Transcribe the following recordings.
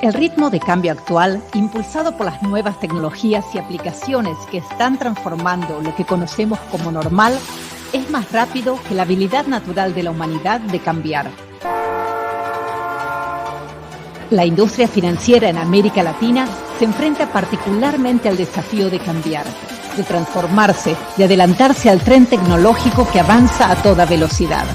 El ritmo de cambio actual, impulsado por las nuevas tecnologías y aplicaciones que están transformando lo que conocemos como normal, es más rápido que la habilidad natural de la humanidad de cambiar. La industria financiera en América Latina se enfrenta particularmente al desafío de cambiar, de transformarse, de adelantarse al tren tecnológico que avanza a toda velocidad.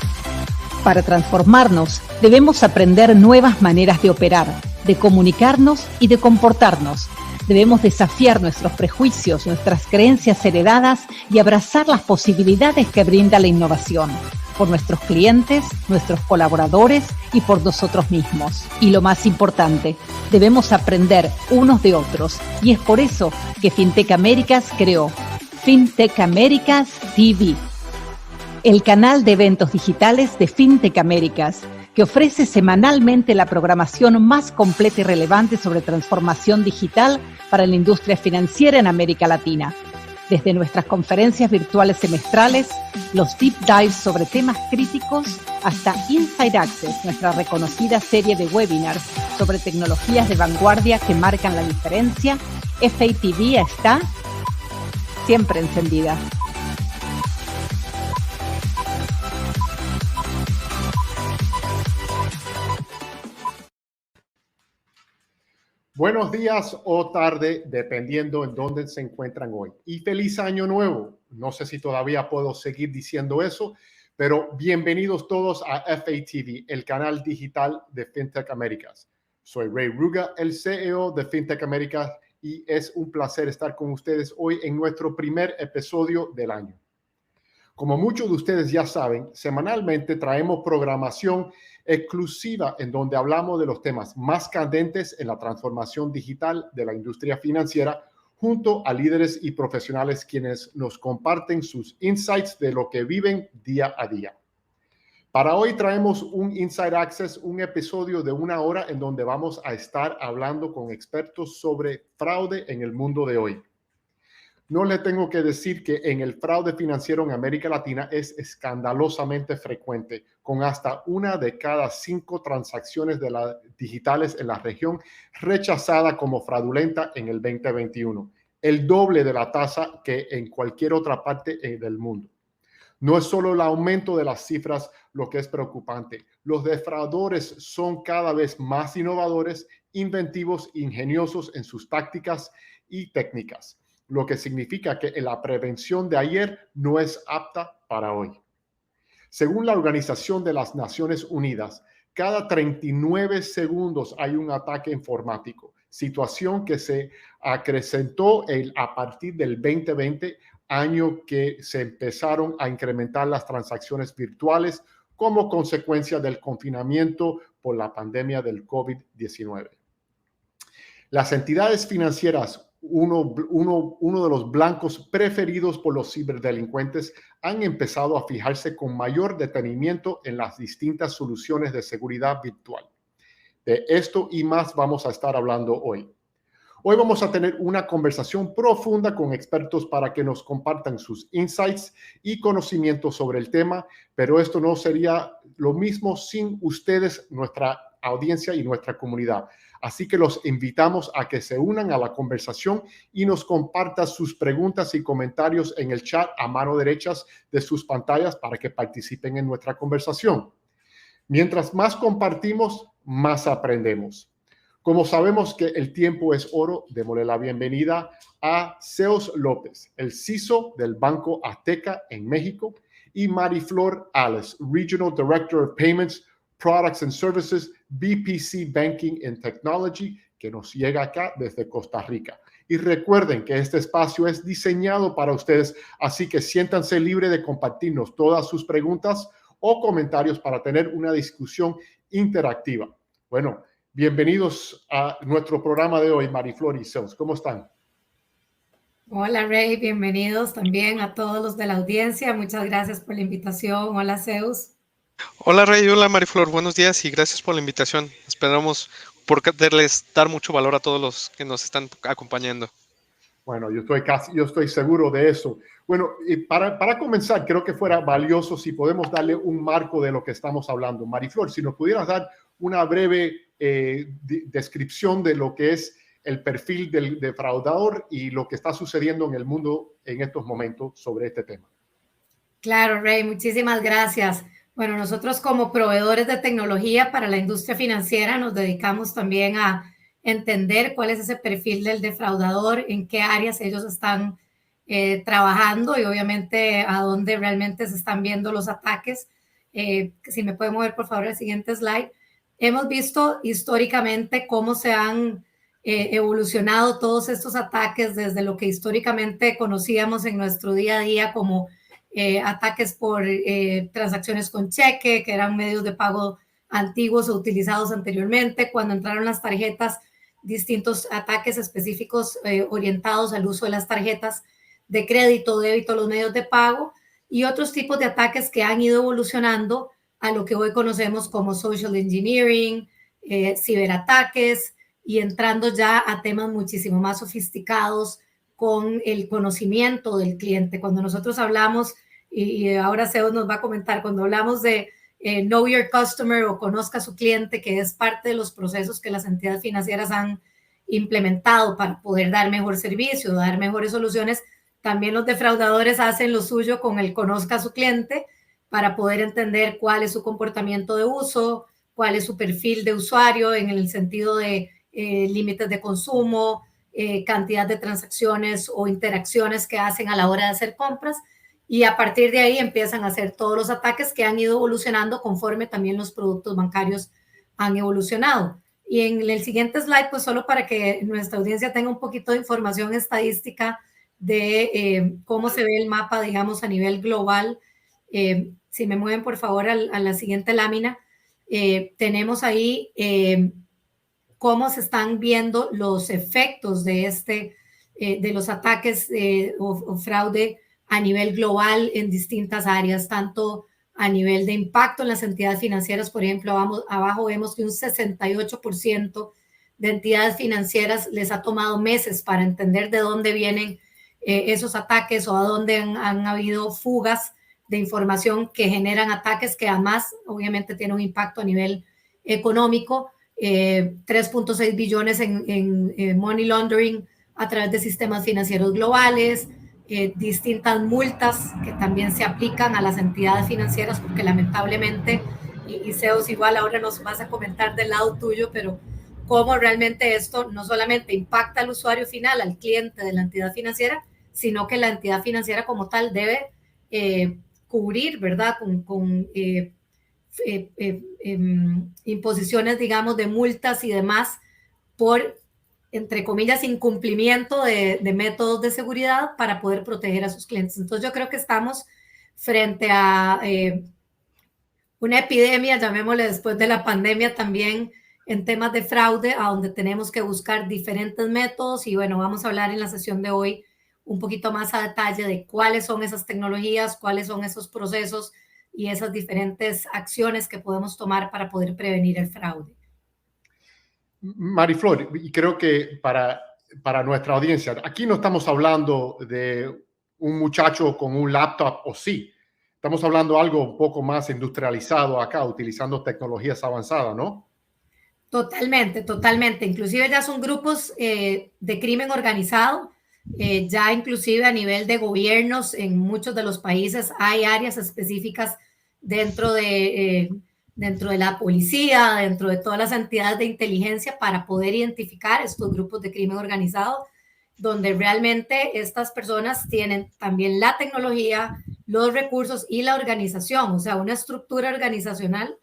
Para transformarnos, debemos aprender nuevas maneras de operar, de comunicarnos y de comportarnos. Debemos desafiar nuestros prejuicios, nuestras creencias heredadas y abrazar las posibilidades que brinda la innovación, por nuestros clientes, nuestros colaboradores y por nosotros mismos. Y lo más importante, debemos aprender unos de otros. Y es por eso que FinTech Américas creó FinTech Américas TV, el canal de eventos digitales de FinTech Américas, que ofrece semanalmente la programación más completa y relevante sobre transformación digital para la industria financiera en América Latina. Desde nuestras conferencias virtuales semestrales, los deep dives sobre temas críticos, hasta Inside Access, nuestra reconocida serie de webinars sobre tecnologías de vanguardia que marcan la diferencia, FATV está siempre encendida. Buenos días o tarde, dependiendo en dónde se encuentran hoy. Y feliz año nuevo. No sé si todavía puedo seguir diciendo eso, pero bienvenidos todos a FATV, el canal digital de FinTech Américas. Soy Ray Ruga, el CEO de FinTech Américas, y es un placer estar con ustedes hoy en nuestro primer episodio del año. Como muchos de ustedes ya saben, semanalmente traemos programación exclusiva en donde hablamos de los temas más candentes en la transformación digital de la industria financiera, junto a líderes y profesionales quienes nos comparten sus insights de lo que viven día a día. Para hoy traemos un Inside Access, un episodio de 1 hora en donde vamos a estar hablando con expertos sobre fraude en el mundo de hoy. No le tengo que decir que en el fraude financiero en América Latina es escandalosamente frecuente, con hasta 1 de cada 5 transacciones digitales en la región rechazada como fraudulenta en el 2021, el doble de la tasa que en cualquier otra parte del mundo. No es solo el aumento de las cifras lo que es preocupante. Los defraudadores son cada vez más innovadores, inventivos, ingeniosos en sus tácticas y técnicas, lo que significa que la prevención de ayer no es apta para hoy. Según la Organización de las Naciones Unidas, cada 39 segundos hay un ataque informático, situación que se acrecentó a partir del 2020, año que se empezaron a incrementar las transacciones virtuales como consecuencia del confinamiento por la pandemia del COVID-19. Las entidades financieras, uno de los blancos preferidos por los ciberdelincuentes, han empezado a fijarse con mayor detenimiento en las distintas soluciones de seguridad virtual. De esto y más vamos a estar hablando hoy. Hoy vamos a tener una conversación profunda con expertos para que nos compartan sus insights y conocimientos sobre el tema, pero esto no sería lo mismo sin ustedes, nuestra audiencia y nuestra comunidad. Así que los invitamos a que se unan a la conversación y nos compartan sus preguntas y comentarios en el chat a mano derecha de sus pantallas para que participen en nuestra conversación. Mientras más compartimos, más aprendemos. Como sabemos que el tiempo es oro, démosle la bienvenida a Zeus López, el CISO del Banco Azteca en México, y Mariflor Ales, Regional Director of Payments, Products and Services, BPC Banking and Technology, que nos llega acá desde Costa Rica. Y recuerden que este espacio es diseñado para ustedes, así que siéntanse libres de compartirnos todas sus preguntas o comentarios para tener una discusión interactiva. Bueno, bienvenidos a nuestro programa de hoy, Mariflor y Zeus. ¿Cómo están? Hola Ray, bienvenidos también a todos los de la audiencia. Muchas gracias por la invitación. Hola Zeus. Hola Ray, hola Mariflor, buenos días y gracias por la invitación. Esperamos poderles dar mucho valor a todos los que nos están acompañando. Bueno, yo estoy seguro de eso. Bueno, y para comenzar, creo que fuera valioso si podemos darle un marco de lo que estamos hablando. Mariflor, si nos pudieras dar una breve descripción de lo que es el perfil del defraudador y lo que está sucediendo en el mundo en estos momentos sobre este tema. Claro, Ray, muchísimas gracias. Bueno, nosotros como proveedores de tecnología para la industria financiera nos dedicamos también a entender cuál es ese perfil del defraudador, en qué áreas ellos están trabajando y obviamente a dónde realmente se están viendo los ataques. Si me puede mover por favor el siguiente slide. Hemos visto históricamente cómo se han evolucionado todos estos ataques desde lo que históricamente conocíamos en nuestro día a día como ataques por transacciones con cheque, que eran medios de pago antiguos o utilizados anteriormente. Cuando entraron las tarjetas, distintos ataques específicos orientados al uso de las tarjetas de crédito, débito, los medios de pago y otros tipos de ataques que han ido evolucionando a lo que hoy conocemos como social engineering, ciberataques y entrando ya a temas muchísimo más sofisticados con el conocimiento del cliente. Cuando nosotros hablamos, y ahora Zeus nos va a comentar, cuando hablamos de Know Your Customer o conozca a su cliente, que es parte de los procesos que las entidades financieras han implementado para poder dar mejor servicio, dar mejores soluciones, también los defraudadores hacen lo suyo con el conozca a su cliente para poder entender cuál es su comportamiento de uso, cuál es su perfil de usuario en el sentido de límites de consumo, cantidad de transacciones o interacciones que hacen a la hora de hacer compras y a partir de ahí empiezan a hacer todos los ataques que han ido evolucionando conforme también los productos bancarios han evolucionado. Y en el siguiente slide, pues solo para que nuestra audiencia tenga un poquito de información estadística de cómo se ve el mapa, digamos, a nivel global. Si me mueven, por favor, a la siguiente lámina, tenemos ahí cómo se están viendo los efectos de de los ataques o fraude a nivel global en distintas áreas, tanto a nivel de impacto en las entidades financieras. Por ejemplo, abajo vemos que un 68% de entidades financieras les ha tomado meses para entender de dónde vienen esos ataques o a dónde han habido fugas de información que generan ataques que además obviamente tienen un impacto a nivel económico. 3.6 billones en money laundering a través de sistemas financieros globales, distintas multas que también se aplican a las entidades financieras porque lamentablemente, y Zeus igual ahora nos vas a comentar del lado tuyo, pero cómo realmente esto no solamente impacta al usuario final, al cliente de la entidad financiera, sino que la entidad financiera como tal debe cubrir, ¿verdad? Con imposiciones, digamos, de multas y demás por, entre comillas, incumplimiento de métodos de seguridad para poder proteger a sus clientes. Entonces yo creo que estamos frente a una epidemia, llamémosle después de la pandemia también, en temas de fraude, a donde tenemos que buscar diferentes métodos y bueno, vamos a hablar en la sesión de hoy un poquito más a detalle de cuáles son esas tecnologías, cuáles son esos procesos y esas diferentes acciones que podemos tomar para poder prevenir el fraude. Mariflor, y creo que para nuestra audiencia, aquí no estamos hablando de un muchacho con un laptop o sí, estamos hablando de algo un poco más industrializado acá, utilizando tecnologías avanzadas, ¿no? Totalmente, totalmente. Inclusive ya son grupos de crimen organizado, ya inclusive a nivel de gobiernos en muchos de los países hay áreas específicas dentro de la policía, dentro de todas las entidades de inteligencia para poder identificar estos grupos de crimen organizado, donde realmente estas personas tienen también la tecnología, los recursos y la organización, o sea, una estructura organizacional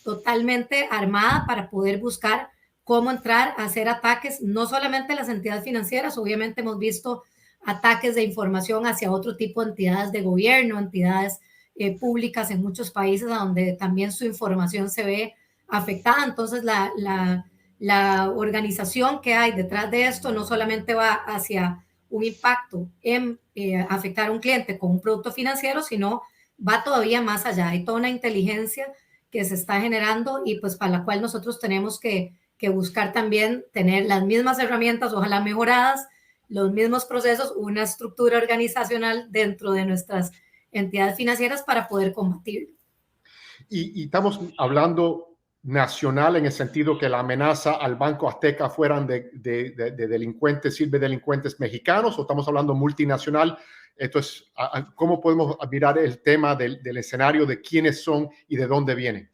totalmente armada para poder buscar cómo entrar a hacer ataques, no solamente a las entidades financieras, obviamente hemos visto ataques de información hacia otro tipo de entidades de gobierno, entidades públicas en muchos países donde también su información se ve afectada. Entonces, la organización que hay detrás de esto no solamente va hacia un impacto en afectar a un cliente con un producto financiero, sino va todavía más allá. Hay toda una inteligencia que se está generando y pues para la cual nosotros tenemos que buscar también tener las mismas herramientas, ojalá mejoradas, los mismos procesos, una estructura organizacional dentro de nuestras entidades financieras para poder combatirlo. Y estamos hablando nacional en el sentido que la amenaza al Banco Azteca fueran de delincuentes, ciberdelincuentes mexicanos, o estamos hablando multinacional? Entonces, ¿cómo podemos mirar el tema del escenario de quiénes son y de dónde vienen?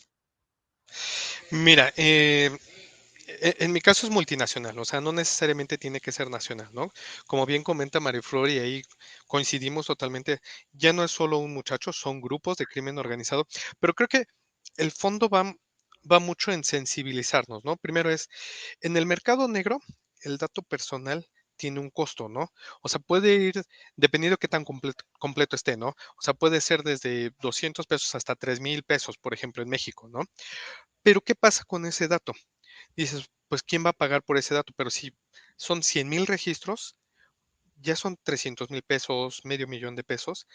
Mira, en mi caso es multinacional, o sea, no necesariamente tiene que ser nacional, ¿no? Como bien comenta Mariflor, y ahí coincidimos totalmente, ya no es solo un muchacho, son grupos de crimen organizado, pero creo que el fondo va mucho en sensibilizarnos, ¿no? Primero es, en el mercado negro, el dato personal tiene un costo, ¿no? O sea, puede ir, dependiendo de qué tan completo esté, ¿no? O sea, puede ser desde 200 pesos hasta 3,000 pesos, por ejemplo, en México, ¿no? Pero ¿qué pasa con ese dato? Dices, pues, ¿quién va a pagar por ese dato? Pero si son 100,000 registros, ya son 300,000 pesos, medio millón de pesos.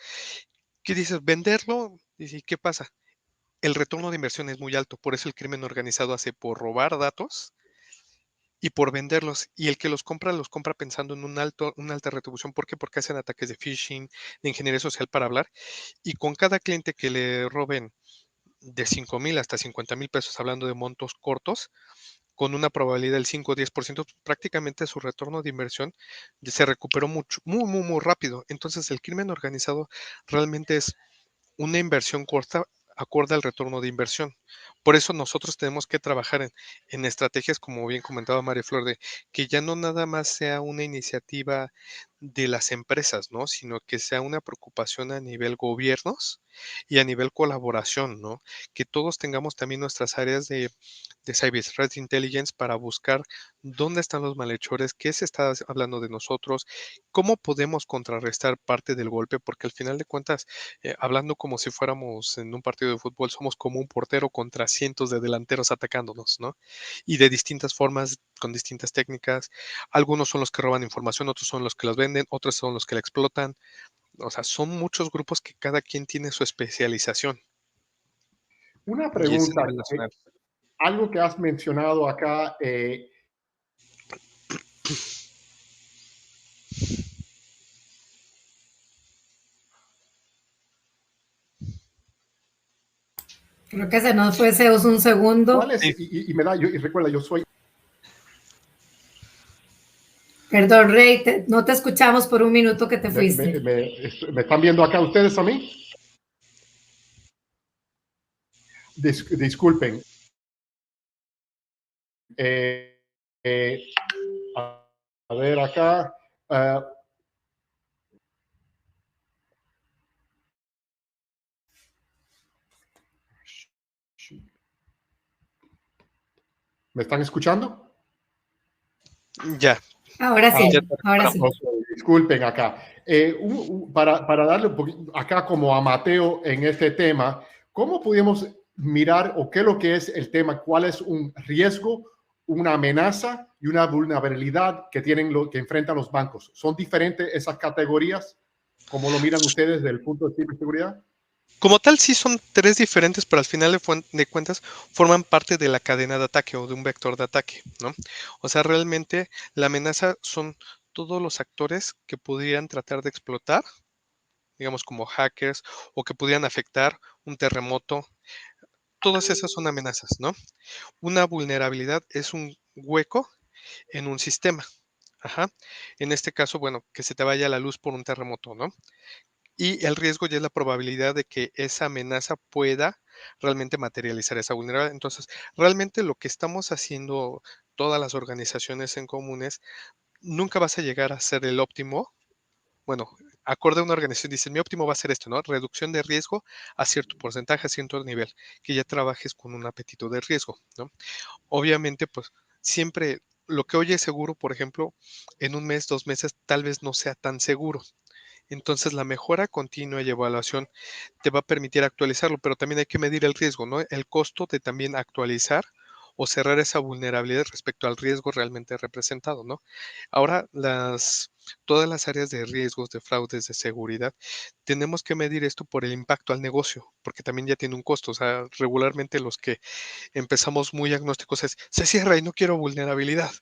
¿Qué dices? Venderlo, y ¿qué pasa? El retorno de inversión es muy alto, por eso el crimen organizado hace por robar datos y por venderlos. Y el que los compra pensando en una alta retribución. ¿Por qué? Porque hacen ataques de phishing, de ingeniería social para hablar. Y con cada cliente que le roben de 5,000 hasta 50,000 pesos, hablando de montos cortos, con una probabilidad del 5 o 10%, prácticamente su retorno de inversión se recuperó mucho, muy, muy, muy rápido. Entonces, el crimen organizado realmente es una inversión corta acorde al retorno de inversión. Por eso nosotros tenemos que trabajar en estrategias, como bien comentaba María Flor, de que ya no nada más sea una iniciativa de las empresas, ¿no? Sino que sea una preocupación a nivel gobiernos y a nivel colaboración, ¿no? Que todos tengamos también nuestras áreas de Cyber Threat Intelligence para buscar dónde están los malhechores, qué se está hablando de nosotros, cómo podemos contrarrestar parte del golpe, porque al final de cuentas, hablando como si fuéramos en un partido de fútbol, somos como un portero contra cientos de delanteros atacándonos, ¿no? Y de distintas formas, con distintas técnicas. Algunos son los que roban información, otros son los que las venden, otros son los que la explotan. O sea, son muchos grupos que cada quien tiene su especialización. Una Y es a pregunta, nivel nacional. algo que has mencionado acá, Creo que se nos fue Zeus un segundo. ¿cuál es? Sí, Y me da, y recuerda, yo soy. Perdón, Rey, no te escuchamos por un minuto que te Me, fuiste. me están viendo acá ustedes a mí? Disculpen. Eh, eh, a ver acá. ¿Me están escuchando? ya, Ahora Ah, sí, ya te ahora sí. recuperamos. disculpen acá. Para darle un poquito, acá como a Mateo en este tema, ¿cómo podemos mirar o qué es lo que es el tema? ¿Cuál es un riesgo, una amenaza y una vulnerabilidad que tienen que enfrentan los bancos? ¿Son diferentes esas categorías? ¿Cómo lo miran ustedes desde el punto de ciberseguridad? Como tal, sí son tres diferentes, pero al final de cuentas forman parte de la cadena de ataque o de un vector de ataque, ¿no? O sea, realmente la amenaza son todos los actores que pudieran tratar de explotar, digamos como hackers, o que pudieran afectar un terremoto. Todas esas son amenazas, ¿no? Una vulnerabilidad es un hueco en un sistema. Ajá. En este caso, bueno, que se te vaya la luz por un terremoto, ¿no? Y el riesgo ya es la probabilidad de que esa amenaza pueda realmente materializar esa vulnerabilidad. Entonces, realmente lo que estamos haciendo todas las organizaciones en comunes, nunca vas a llegar a ser el óptimo. Bueno, acorde a una organización, dicen, mi óptimo va a ser esto, ¿no? Reducción de riesgo a cierto porcentaje, a cierto nivel, que ya trabajes con un apetito de riesgo, ¿no? Obviamente, pues siempre lo que hoy es seguro, por ejemplo, en un mes, 2 meses, tal vez no sea tan seguro. Entonces, la mejora continua y evaluación te va a permitir actualizarlo, pero también hay que medir el riesgo, ¿no? El costo de también actualizar o cerrar esa vulnerabilidad respecto al riesgo realmente representado, ¿no? Ahora, todas las áreas de riesgos, de fraudes, de seguridad, tenemos que medir esto por el impacto al negocio, porque también ya tiene un costo. O sea, regularmente los que empezamos muy agnósticos es, se cierra y no quiero vulnerabilidad.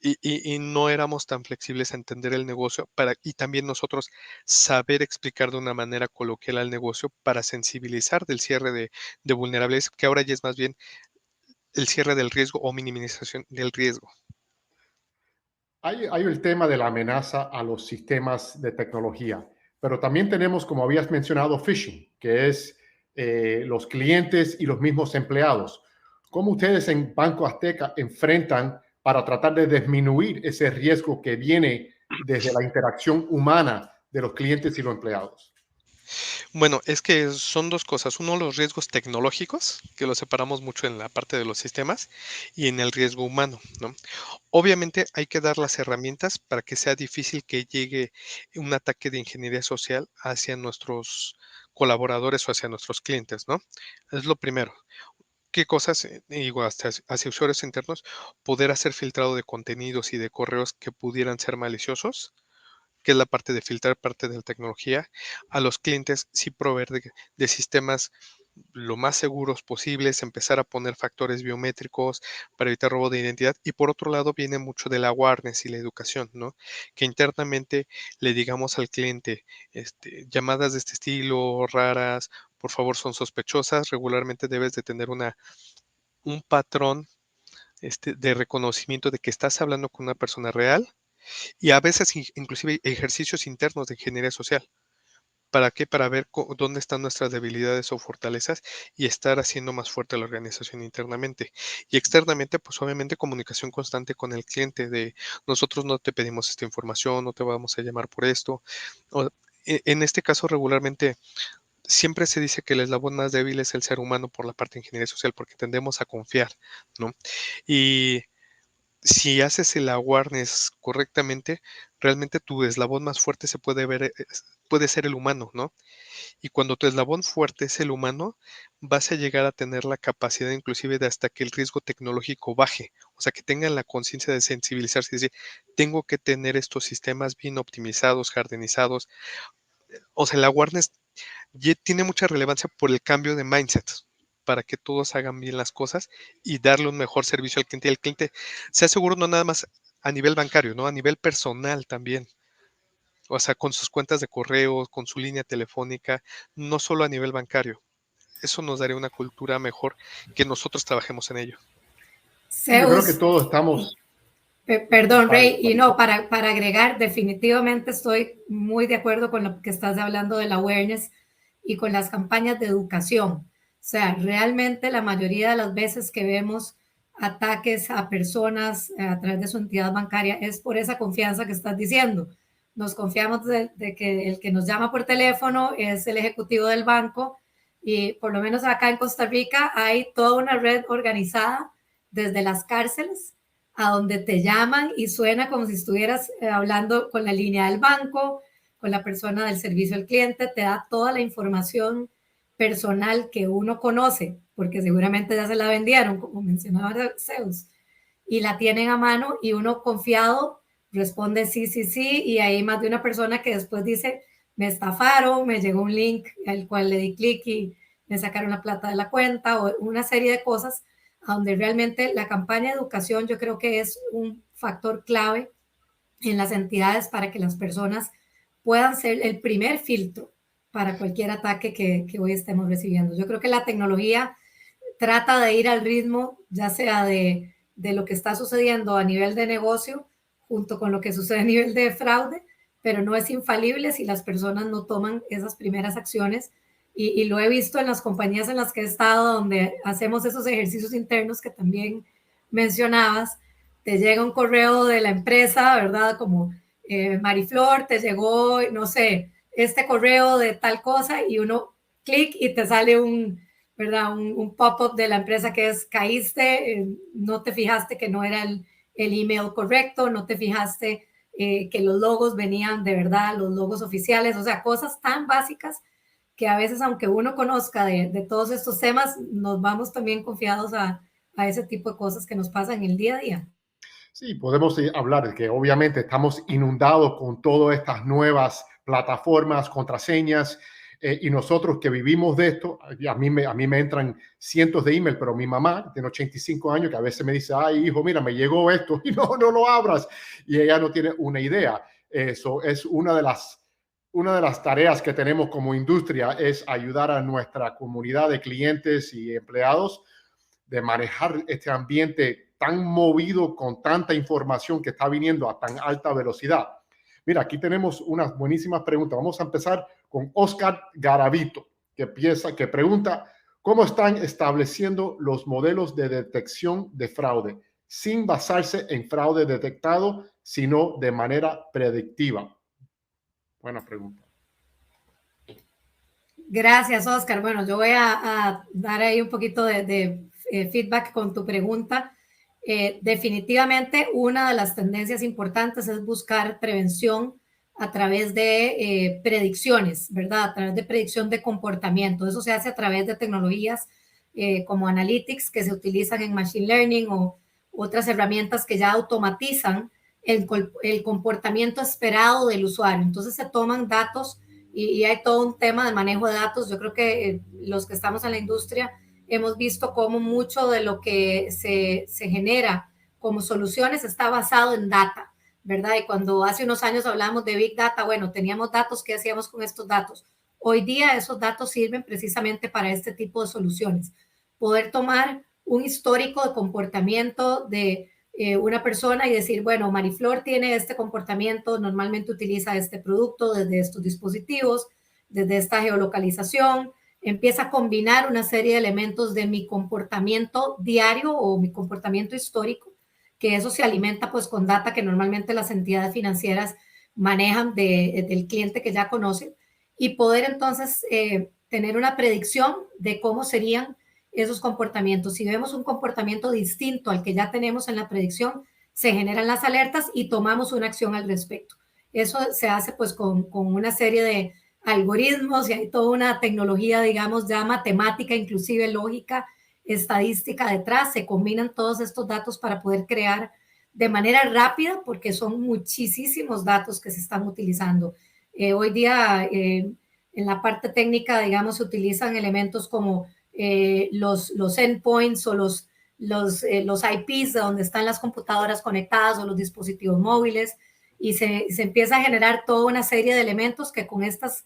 y no éramos tan flexibles a entender el negocio y también nosotros saber explicar de una manera coloquial al negocio para sensibilizar del cierre de vulnerabilidades, que ahora ya es más bien el cierre del riesgo o minimización del riesgo. Hay el tema de la amenaza a los sistemas de tecnología, pero también tenemos, como habías mencionado, phishing, que es los clientes y los mismos empleados. ¿Cómo ustedes en Banco Azteca enfrentan para tratar de disminuir ese riesgo que viene desde la interacción humana de los clientes y los empleados? Bueno, es que son dos cosas. Uno, los riesgos tecnológicos, que los separamos mucho en la parte de los sistemas, y en el riesgo humano, ¿no? Obviamente hay que dar las herramientas para que sea difícil que llegue un ataque de ingeniería social hacia nuestros colaboradores o hacia nuestros clientes, ¿no? Es lo primero. ¿Qué cosas? Digo, hasta hacia usuarios internos, poder hacer filtrado de contenidos y de correos que pudieran ser maliciosos, que es la parte de filtrar, parte de la tecnología. A los clientes sí proveer de sistemas lo más seguros posibles, empezar a poner factores biométricos para evitar robo de identidad. Y por otro lado viene mucho de la awareness y la educación, ¿no? Que internamente le digamos al cliente, llamadas de este estilo, raras, por favor son sospechosas, regularmente debes de tener un patrón de reconocimiento de que estás hablando con una persona real y a veces inclusive ejercicios internos de ingeniería social. ¿Para qué? Para ver dónde están nuestras debilidades o fortalezas y estar haciendo más fuerte la organización internamente. Y externamente, pues obviamente comunicación constante con el cliente de nosotros no te pedimos esta información, no te vamos a llamar por esto. En este caso, regularmente, siempre se dice que el eslabón más débil es el ser humano por la parte de ingeniería social porque tendemos a confiar, ¿no? Y si haces el awareness correctamente, realmente tu eslabón más fuerte se puede ver, puede ser el humano, ¿no? Y cuando tu eslabón fuerte es el humano, vas a llegar a tener la capacidad inclusive de hasta que el riesgo tecnológico baje, o sea, que tengan la conciencia de sensibilizarse y decir, tengo que tener estos sistemas bien optimizados, jardinizados. O sea, el awareness tiene mucha relevancia por el cambio de mindset para que todos hagan bien las cosas y darle un mejor servicio al cliente. Y el cliente sea seguro no nada más a nivel bancario, ¿no? A nivel personal también. O sea, con sus cuentas de correo, con su línea telefónica, no solo a nivel bancario. Eso nos daría una cultura mejor que nosotros trabajemos en ello. Sí, yo creo que Zeus, todos estamos... perdón, Vale, Ray, y no, para agregar, definitivamente estoy muy de acuerdo con lo que estás hablando del awareness y con las campañas de educación. O sea, realmente la mayoría de las veces que vemos ataques a personas a través de su entidad bancaria es por esa confianza que estás diciendo. Nos confiamos de que el que nos llama por teléfono es el ejecutivo del banco y por lo menos acá en Costa Rica hay toda una red organizada desde las cárceles a donde te llaman y suena como si estuvieras hablando con la línea del banco, con la persona del servicio al cliente, te da toda la información personal que uno conoce, porque seguramente ya se la vendieron, como mencionaba Zeus, y la tienen a mano y uno confiado responde sí, sí, sí, y hay más de una persona que después dice, me estafaron, me llegó un link al cual le di clic y me sacaron la plata de la cuenta o una serie de cosas a donde realmente la campaña de educación yo creo que es un factor clave en las entidades para que las personas puedan ser el primer filtro para cualquier ataque que hoy estemos recibiendo. Yo creo que la tecnología trata de ir al ritmo, ya sea de lo que está sucediendo a nivel de negocio, junto con lo que sucede a nivel de fraude, pero no es infalible si las personas no toman esas primeras acciones. Y lo he visto en las compañías en las que he estado, donde hacemos esos ejercicios internos que también mencionabas. Te llega un correo de la empresa, ¿verdad? Como Mariflor, te llegó, no sé, este correo de tal cosa y uno clic y te sale ¿verdad? Un pop-up de la empresa que es caíste, no te fijaste que no era el email correcto, no te fijaste que los logos venían de verdad, los logos oficiales, o sea, cosas tan básicas que a veces, aunque uno conozca de todos estos temas, nos vamos también confiados a ese tipo de cosas que nos pasan en el día a día. Sí, podemos hablar de que obviamente estamos inundados con todas estas nuevas plataformas, contraseñas, Y nosotros que vivimos de esto, a mí me entran cientos de emails, pero mi mamá tiene 85 años que a veces me dice, ay hijo, mira, me llegó esto y no lo abras. Y ella no tiene una idea. Eso es una de las tareas que tenemos como industria, es ayudar a nuestra comunidad de clientes y empleados de manejar este ambiente tan movido con tanta información que está viniendo a tan alta velocidad. Mira, aquí tenemos unas buenísimas preguntas. Vamos a empezar con Oscar Garavito, que pregunta, ¿cómo están estableciendo los modelos de detección de fraude sin basarse en fraude detectado, sino de manera predictiva? Buena pregunta. Gracias, Oscar. Bueno, yo voy a dar ahí un poquito de feedback con tu pregunta. Definitivamente, una de las tendencias importantes es buscar prevención a través de predicciones, ¿verdad? A través de predicción de comportamiento. Eso se hace a través de tecnologías como Analytics, que se utilizan en Machine Learning, o otras herramientas que ya automatizan el comportamiento esperado del usuario. Entonces se toman datos y hay todo un tema de manejo de datos. Yo creo que los que estamos en la industria hemos visto cómo mucho de lo que se genera como soluciones está basado en data, ¿verdad? Y cuando hace unos años hablamos de Big Data, bueno, teníamos datos, ¿qué hacíamos con estos datos? Hoy día esos datos sirven precisamente para este tipo de soluciones. Poder tomar un histórico de comportamiento de una persona y decir, bueno, Mariflor tiene este comportamiento, normalmente utiliza este producto desde estos dispositivos, desde esta geolocalización, empieza a combinar una serie de elementos de mi comportamiento diario o mi comportamiento histórico, que eso se alimenta pues con data que normalmente las entidades financieras manejan del cliente que ya conocen, y poder entonces tener una predicción de cómo serían esos comportamientos. Si vemos un comportamiento distinto al que ya tenemos en la predicción, se generan las alertas y tomamos una acción al respecto. Eso se hace pues con una serie de algoritmos, y hay toda una tecnología, digamos, ya matemática, inclusive lógica, estadística detrás. Se combinan todos estos datos para poder crear de manera rápida, porque son muchísimos datos que se están utilizando. Hoy día, en la parte técnica, digamos, se utilizan elementos como los endpoints o los IPs de donde están las computadoras conectadas o los dispositivos móviles, y se empieza a generar toda una serie de elementos que con estos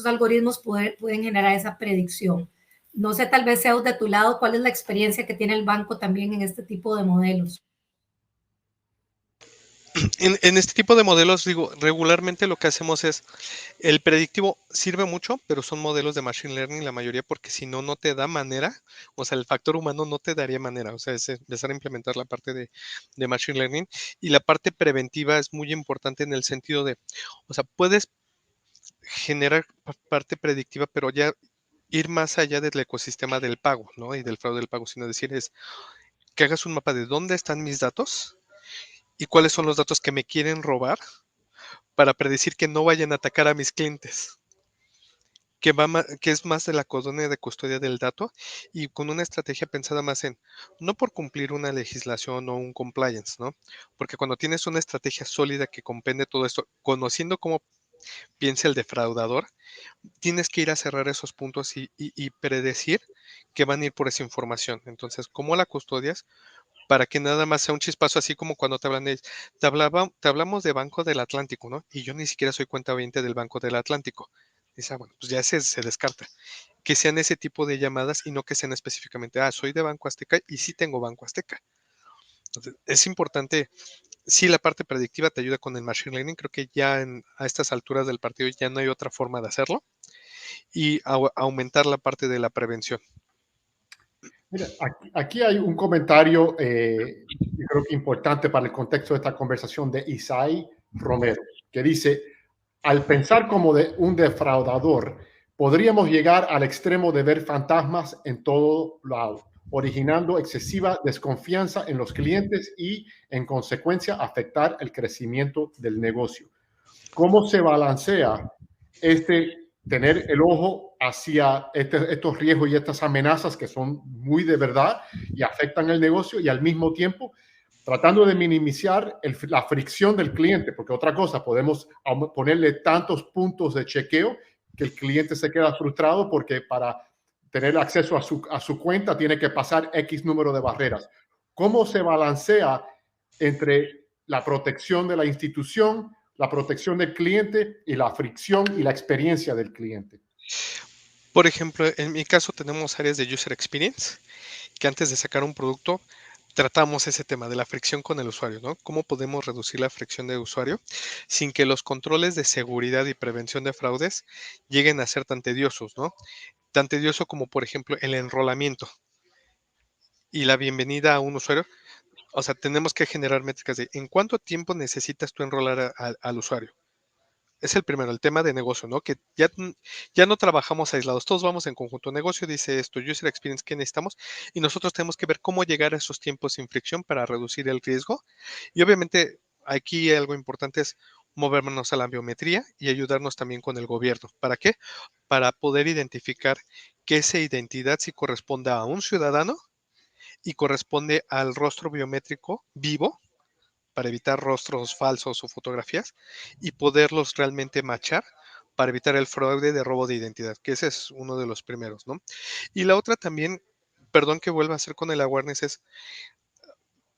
algoritmos pueden generar esa predicción. No sé, tal vez Zeus, de tu lado, ¿cuál es la experiencia que tiene el banco también en este tipo de modelos? En este tipo de modelos, digo, regularmente lo que hacemos es, el predictivo sirve mucho, pero son modelos de Machine Learning la mayoría, porque si no, no te da manera, o sea, el factor humano no te daría manera, o sea, es empezar a implementar la parte de Machine Learning, y la parte preventiva es muy importante en el sentido de, o sea, puedes generar parte predictiva, pero ya ir más allá del ecosistema del pago, ¿no? Y del fraude del pago, sino decir es que hagas un mapa de dónde están mis datos y cuáles son los datos que me quieren robar, para predecir que no vayan a atacar a mis clientes, que es más de la colonia de custodia del dato, y con una estrategia pensada más en, no por cumplir una legislación o un compliance, ¿no? Porque cuando tienes una estrategia sólida que comprende todo esto, conociendo cómo piensa el defraudador, tienes que ir a cerrar esos puntos y predecir que van a ir por esa información. Entonces, ¿cómo la custodias? Para que nada más sea un chispazo, así como cuando te hablamos de Banco del Atlántico, ¿no? Y yo ni siquiera soy cuentaviente del Banco del Atlántico. Dice, bueno, pues ya se descarta. Que sean ese tipo de llamadas y no que sean específicamente, soy de Banco Azteca y sí tengo Banco Azteca. Entonces, es importante, sí, la parte predictiva te ayuda con el Machine Learning. Creo que ya a estas alturas del partido ya no hay otra forma de hacerlo, y aumentar la parte de la prevención. Mira, aquí hay un comentario, yo creo que importante para el contexto de esta conversación, de Isai Romero, que dice, al pensar como de un defraudador, podríamos llegar al extremo de ver fantasmas en todo lado, originando excesiva desconfianza en los clientes y, en consecuencia, afectar el crecimiento del negocio. ¿Cómo se balancea tener el ojo hacia estos riesgos y estas amenazas que son muy de verdad y afectan el negocio, y al mismo tiempo tratando de minimizar la fricción del cliente? Porque otra cosa, podemos ponerle tantos puntos de chequeo que el cliente se queda frustrado porque para tener acceso a su cuenta tiene que pasar X número de barreras. ¿Cómo se balancea entre la protección de la institución, la protección del cliente y la fricción y la experiencia del cliente? Por ejemplo, en mi caso tenemos áreas de user experience, que antes de sacar un producto tratamos ese tema de la fricción con el usuario, ¿no? ¿Cómo podemos reducir la fricción del usuario sin que los controles de seguridad y prevención de fraudes lleguen a ser tan tediosos, ¿no? Tan tedioso como, por ejemplo, el enrolamiento y la bienvenida a un usuario. O sea, tenemos que generar métricas de en cuánto tiempo necesitas tú enrolar al usuario. Es el primero, el tema de negocio, ¿no? Que ya no trabajamos aislados, todos vamos en conjunto. Negocio dice esto, user experience, ¿qué necesitamos? Y nosotros tenemos que ver cómo llegar a esos tiempos sin fricción para reducir el riesgo. Y obviamente aquí algo importante es movernos a la biometría y ayudarnos también con el gobierno. ¿Para qué? Para poder identificar que esa identidad sí corresponda a un ciudadano y corresponde al rostro biométrico vivo para evitar rostros falsos o fotografías y poderlos realmente machar para evitar el fraude de robo de identidad, que ese es uno de los primeros, ¿no? Y la otra también, perdón que vuelva a hacer con el awareness, es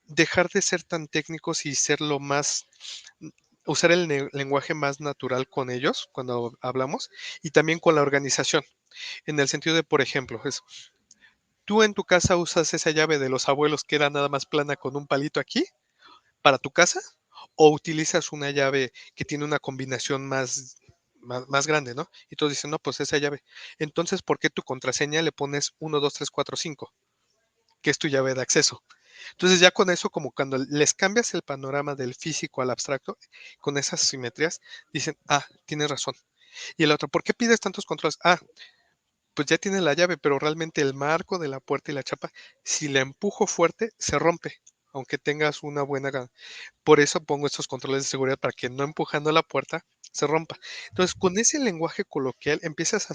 dejar de ser tan técnicos y ser lo más, usar el lenguaje más natural con ellos cuando hablamos y también con la organización, en el sentido de, por ejemplo, es, tú en tu casa usas esa llave de los abuelos que era nada más plana con un palito aquí para tu casa o utilizas una llave que tiene una combinación más grande, ¿no? Y todos dicen, no, pues esa llave. Entonces, ¿por qué tu contraseña le pones 1, 2, 3, 4, 5? Que es tu llave de acceso. Entonces ya con eso, como cuando les cambias el panorama del físico al abstracto, con esas simetrías, dicen, ah, tienes razón. Y el otro, ¿por qué pides tantos controles? Ah, pues ya tiene la llave, pero realmente el marco de la puerta y la chapa, si la empujo fuerte, se rompe, aunque tengas una buena gana. Por eso pongo estos controles de seguridad para que no empujando la puerta se rompa. Entonces, con ese lenguaje coloquial empiezas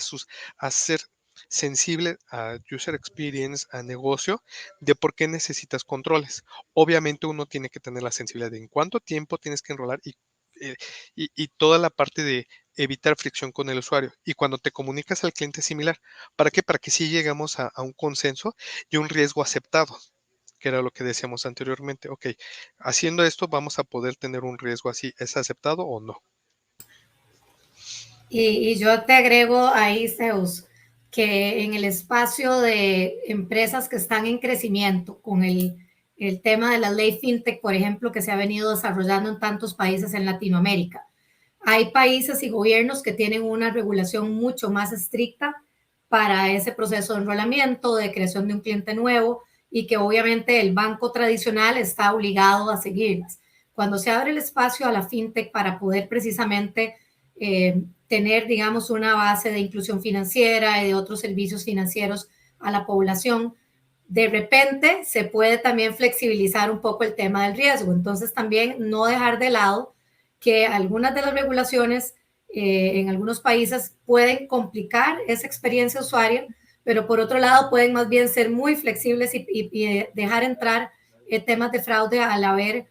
a ser sensible a user experience, a negocio, de por qué necesitas controles. Obviamente uno tiene que tener la sensibilidad de en cuánto tiempo tienes que enrolar eh, y toda la parte de evitar fricción con el usuario. Y cuando te comunicas al cliente similar, ¿para qué? Para que sí llegamos a un consenso y un riesgo aceptado, que era lo que decíamos anteriormente. Ok, haciendo esto vamos a poder tener un riesgo así, ¿es aceptado o no? Y yo te agrego ahí, Zeus, que en el espacio de empresas que están en crecimiento, con el tema de la ley FinTech, por ejemplo, que se ha venido desarrollando en tantos países en Latinoamérica, hay países y gobiernos que tienen una regulación mucho más estricta para ese proceso de enrolamiento, de creación de un cliente nuevo y que obviamente el banco tradicional está obligado a seguirlas. Cuando se abre el espacio a la fintech para poder precisamente tener, digamos, una base de inclusión financiera y de otros servicios financieros a la población, de repente se puede también flexibilizar un poco el tema del riesgo. Entonces también no dejar de lado que algunas de las regulaciones en algunos países pueden complicar esa experiencia usuaria, pero por otro lado pueden más bien ser muy flexibles y dejar entrar temas de fraude al haber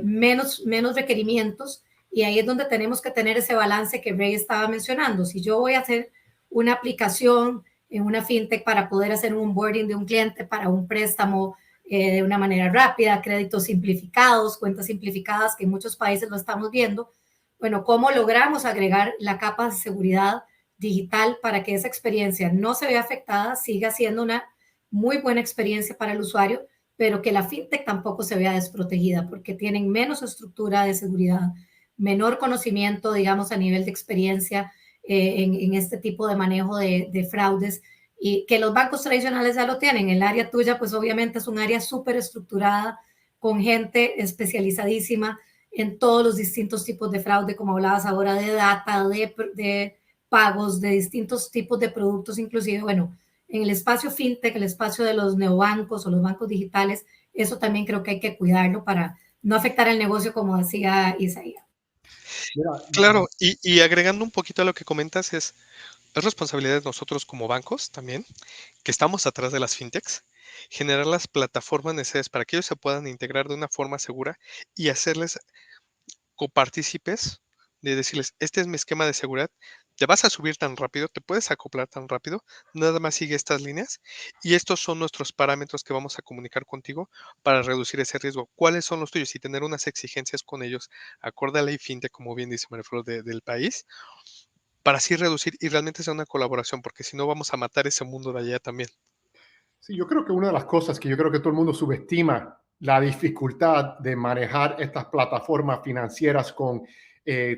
menos requerimientos. Y ahí es donde tenemos que tener ese balance que Ray estaba mencionando. Si yo voy a hacer una aplicación en una fintech para poder hacer un onboarding de un cliente para un préstamo de una manera rápida, créditos simplificados, cuentas simplificadas, que en muchos países lo estamos viendo. Bueno, ¿cómo logramos agregar la capa de seguridad digital para que esa experiencia no se vea afectada, siga siendo una muy buena experiencia para el usuario, pero que la fintech tampoco se vea desprotegida porque tienen menos estructura de seguridad, menor conocimiento, digamos, a nivel de experiencia en este tipo de manejo de fraudes y que los bancos tradicionales ya lo tienen. El área tuya, pues obviamente es un área súper estructurada con gente especializadísima en todos los distintos tipos de fraude, como hablabas ahora de data, de pagos, de distintos tipos de productos, inclusive, bueno, en el espacio fintech, el espacio de los neobancos o los bancos digitales, eso también creo que hay que cuidarlo para no afectar el negocio, como decía Isaías. Claro, y agregando un poquito a lo que comentas, es responsabilidad de nosotros como bancos también, que estamos atrás de las fintechs, generar las plataformas necesarias para que ellos se puedan integrar de una forma segura y hacerles copartícipes de decirles, este es mi esquema de seguridad, te vas a subir tan rápido, te puedes acoplar tan rápido, nada más sigue estas líneas y estos son nuestros parámetros que vamos a comunicar contigo para reducir ese riesgo. ¿Cuáles son los tuyos? Y tener unas exigencias con ellos acorde a la ley fintech, como bien dice María Flor, del país, para así reducir y realmente sea una colaboración, porque si no vamos a matar ese mundo de allá también. Sí, yo creo que una de las cosas que yo creo que todo el mundo subestima la dificultad de manejar estas plataformas financieras con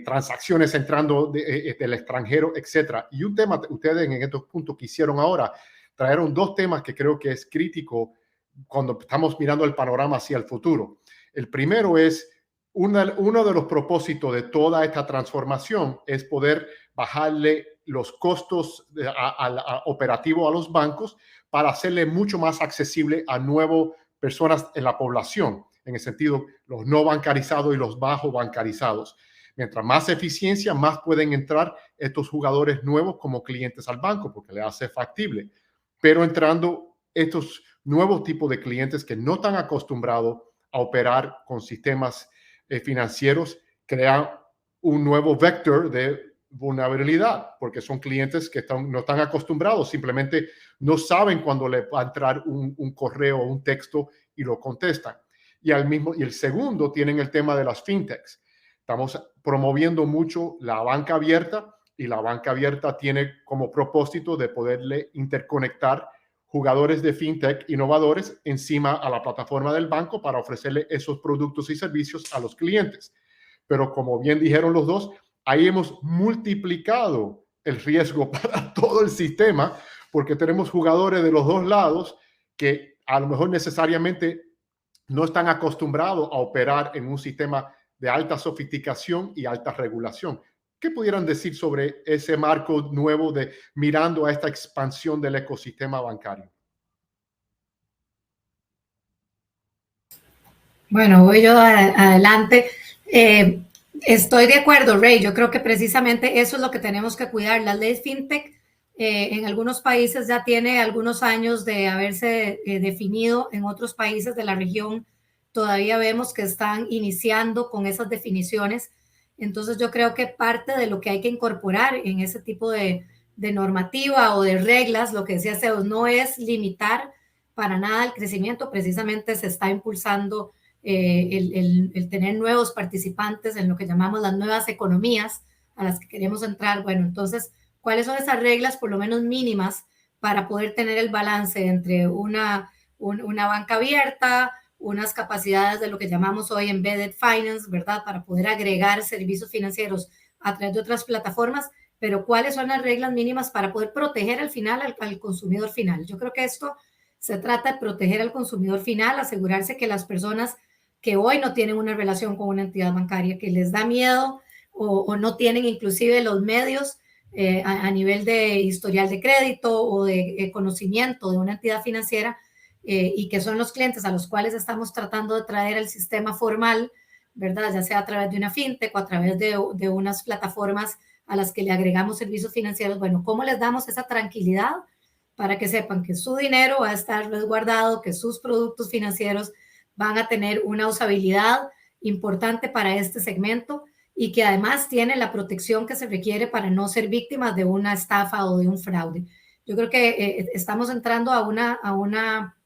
transacciones entrando del extranjero, etcétera. Y un tema, ustedes en estos puntos que hicieron ahora, trajeron dos temas que creo que es crítico cuando estamos mirando el panorama hacia el futuro. El primero es, uno de los propósitos de toda esta transformación es poder bajarle los costos operativos a los bancos para hacerle mucho más accesible a nuevas personas en la población, en el sentido los no bancarizados y los bajo bancarizados. Mientras más eficiencia, más pueden entrar estos jugadores nuevos como clientes al banco, porque le hace factible. Pero entrando estos nuevos tipos de clientes que no están acostumbrados a operar con sistemas financieros, crean un nuevo vector de vulnerabilidad, porque son clientes que no están acostumbrados, simplemente no saben cuándo le va a entrar un correo o un texto y lo contestan. Y el segundo, tienen el tema de las fintechs. Estamos promoviendo mucho la banca abierta y la banca abierta tiene como propósito de poderle interconectar jugadores de fintech innovadores encima a la plataforma del banco para ofrecerle esos productos y servicios a los clientes. Pero como bien dijeron los dos, ahí hemos multiplicado el riesgo para todo el sistema porque tenemos jugadores de los dos lados que a lo mejor necesariamente no están acostumbrados a operar en un sistema de alta sofisticación y alta regulación. ¿Qué pudieran decir sobre ese marco nuevo de mirando a esta expansión del ecosistema bancario? Bueno, voy yo adelante. Estoy de acuerdo, Ray. Yo creo que precisamente eso es lo que tenemos que cuidar. La ley FinTech en algunos países ya tiene algunos años de haberse definido. En otros países de la región todavía vemos que están iniciando con esas definiciones. Entonces yo creo que parte de lo que hay que incorporar en ese tipo de normativa o de reglas, lo que decía Zeus, no es limitar para nada el crecimiento, precisamente se está impulsando el tener nuevos participantes en lo que llamamos las nuevas economías a las que queremos entrar. Bueno, entonces, ¿cuáles son esas reglas por lo menos mínimas para poder tener el balance entre una banca abierta, unas capacidades de lo que llamamos hoy embedded finance, ¿verdad? Para poder agregar servicios financieros a través de otras plataformas, pero ¿cuáles son las reglas mínimas para poder proteger al final al consumidor final? Yo creo que esto se trata de proteger al consumidor final, asegurarse que las personas que hoy no tienen una relación con una entidad bancaria, que les da miedo o no tienen inclusive los medios a nivel de historial de crédito o de conocimiento de una entidad financiera y que son los clientes a los cuales estamos tratando de traer al sistema formal, ¿verdad? Ya sea a través de una fintech o a través de unas plataformas a las que le agregamos servicios financieros. Bueno, ¿cómo les damos esa tranquilidad para que sepan que su dinero va a estar resguardado, que sus productos financieros van a tener una usabilidad importante para este segmento y que además tiene la protección que se requiere para no ser víctimas de una estafa o de un fraude? Yo creo que estamos entrando a una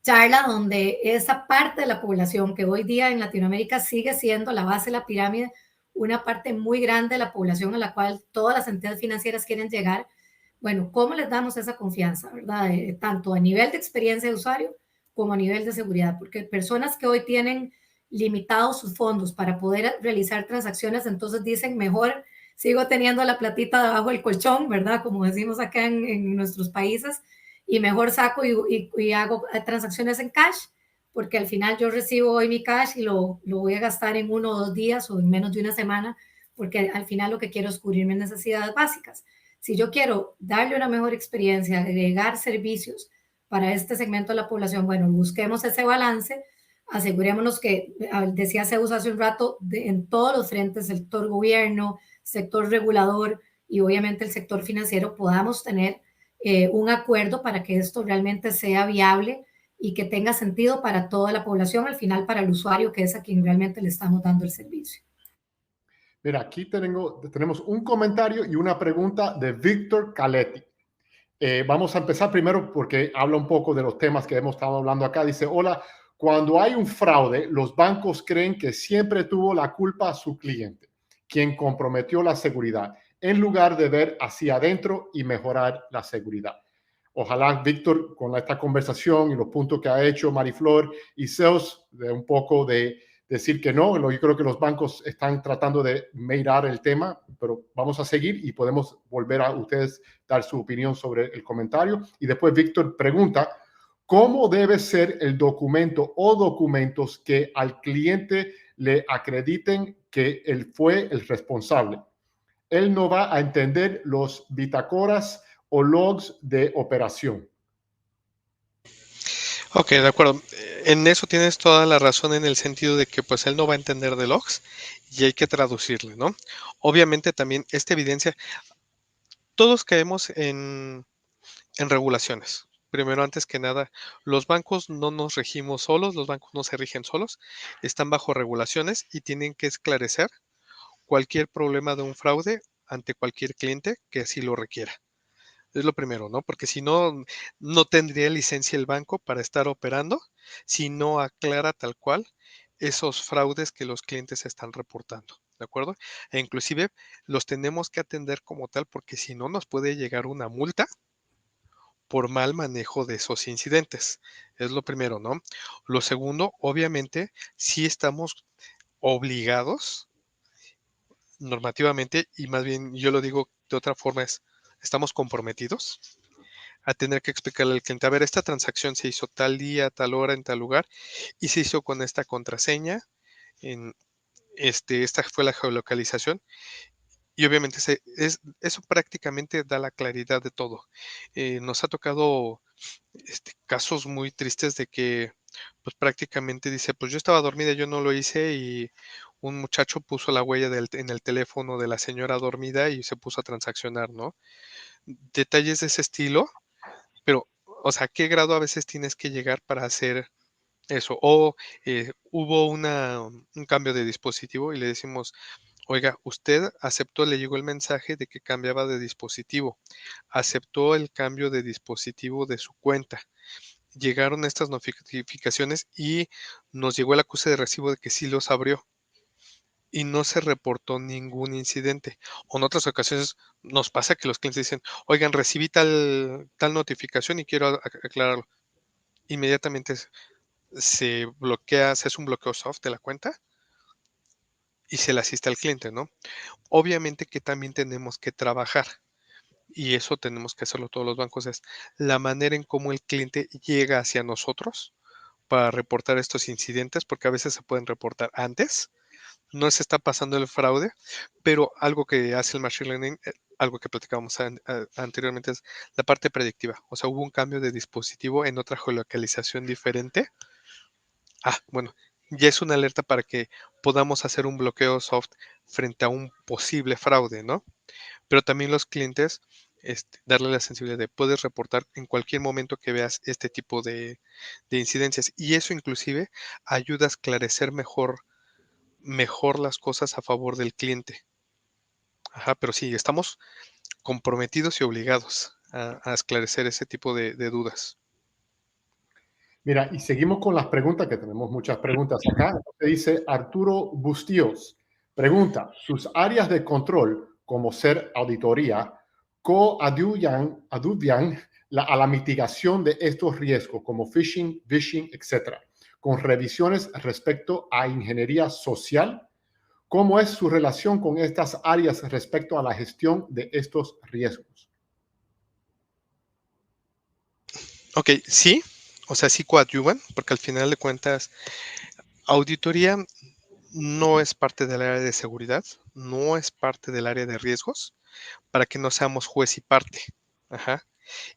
charla donde esa parte de la población que hoy día en Latinoamérica sigue siendo la base de la pirámide, una parte muy grande de la población a la cual todas las entidades financieras quieren llegar. Bueno, ¿cómo les damos esa confianza, verdad? Tanto a nivel de experiencia de usuario como a nivel de seguridad, porque personas que hoy tienen limitados sus fondos para poder realizar transacciones, entonces dicen, mejor sigo teniendo la platita debajo del colchón, ¿verdad? Como decimos acá en nuestros países, y mejor saco y hago transacciones en cash, porque al final yo recibo hoy mi cash y lo voy a gastar en 1 o 2 días o en menos de una semana, porque al final lo que quiero es cubrir mis necesidades básicas. Si yo quiero darle una mejor experiencia, agregar servicios para este segmento de la población, bueno, busquemos ese balance, asegurémonos que, decía Zeus hace un rato, en todos los frentes, sector gobierno, sector regulador y obviamente el sector financiero, podamos tener un acuerdo para que esto realmente sea viable y que tenga sentido para toda la población, al final para el usuario, que es a quien realmente le estamos dando el servicio. Mira, aquí tenemos un comentario y una pregunta de Víctor Caletti. Vamos a empezar primero porque habla un poco de los temas que hemos estado hablando acá. Dice, hola, cuando hay un fraude, los bancos creen que siempre tuvo la culpa su cliente, quien comprometió la seguridad, en lugar de ver hacia adentro y mejorar la seguridad. Ojalá, Víctor, con esta conversación y los puntos que ha hecho Mariflor y Zeus, de un poco de decir que no, yo creo que los bancos están tratando de mirar el tema, pero vamos a seguir y podemos volver a ustedes dar su opinión sobre el comentario. Y después Víctor pregunta, ¿cómo debe ser el documento o documentos que al cliente le acrediten que él fue el responsable? Él no va a entender los bitácoras o logs de operación. Ok, de acuerdo. En eso tienes toda la razón en el sentido de que pues él no va a entender de logs y hay que traducirle, ¿no? Obviamente también esta evidencia, todos caemos en regulaciones. Primero, antes que nada, los bancos no nos regimos solos, los bancos no se rigen solos, están bajo regulaciones y tienen que esclarecer cualquier problema de un fraude ante cualquier cliente que así lo requiera. Es lo primero, ¿no? Porque si no, no tendría licencia el banco para estar operando si no aclara tal cual esos fraudes que los clientes están reportando, ¿de acuerdo? E inclusive los tenemos que atender como tal porque si no nos puede llegar una multa por mal manejo de esos incidentes. Es lo primero, ¿no? Lo segundo, obviamente, sí estamos obligados normativamente, y más bien yo lo digo de otra forma, estamos comprometidos a tener que explicarle al cliente, a ver, esta transacción se hizo tal día, tal hora, en tal lugar, y se hizo con esta contraseña, en esta fue la geolocalización, y obviamente eso prácticamente da la claridad de todo. Nos ha tocado casos muy tristes de que pues prácticamente dice, pues yo estaba dormida, yo no lo hice y un muchacho puso la huella en el teléfono de la señora dormida y se puso a transaccionar, ¿no? Detalles de ese estilo, pero, o sea, ¿a qué grado a veces tienes que llegar para hacer eso? O hubo un cambio de dispositivo y le decimos, oiga, usted aceptó, le llegó el mensaje de que cambiaba de dispositivo, aceptó el cambio de dispositivo de su cuenta. Llegaron estas notificaciones y nos llegó el acuse de recibo de que sí los abrió y no se reportó ningún incidente. O en otras ocasiones nos pasa que los clientes dicen, oigan, recibí tal notificación y quiero aclararlo. Inmediatamente se bloquea, se hace un bloqueo soft de la cuenta y se le asiste al cliente, ¿no? Obviamente que también tenemos que trabajar y eso tenemos que hacerlo todos los bancos, es la manera en cómo el cliente llega hacia nosotros para reportar estos incidentes, porque a veces se pueden reportar antes, no se está pasando el fraude, pero algo que hace el Machine Learning, algo que platicábamos anteriormente, es la parte predictiva. O sea, hubo un cambio de dispositivo en otra geolocalización diferente. Bueno, ya es una alerta para que podamos hacer un bloqueo soft frente a un posible fraude, ¿no? Pero también los clientes, darle la sensibilidad de puedes reportar en cualquier momento que veas este tipo de incidencias. Y eso inclusive ayuda a esclarecer mejor las cosas a favor del cliente. Pero sí, estamos comprometidos y obligados a esclarecer ese tipo de dudas. Mira, y seguimos con las preguntas, que tenemos muchas preguntas acá. Dice Arturo Bustíos, pregunta, ¿sus áreas de control, como ser auditoría, coadyuvan a la mitigación de estos riesgos, como phishing, vishing, etcétera, con revisiones respecto a ingeniería social? ¿Cómo es su relación con estas áreas respecto a la gestión de estos riesgos? Ok, sí, o sea, sí coadyuvan, porque al final de cuentas, auditoría no es parte del área de seguridad, no es parte del área de riesgos, para que no seamos juez y parte. Ajá.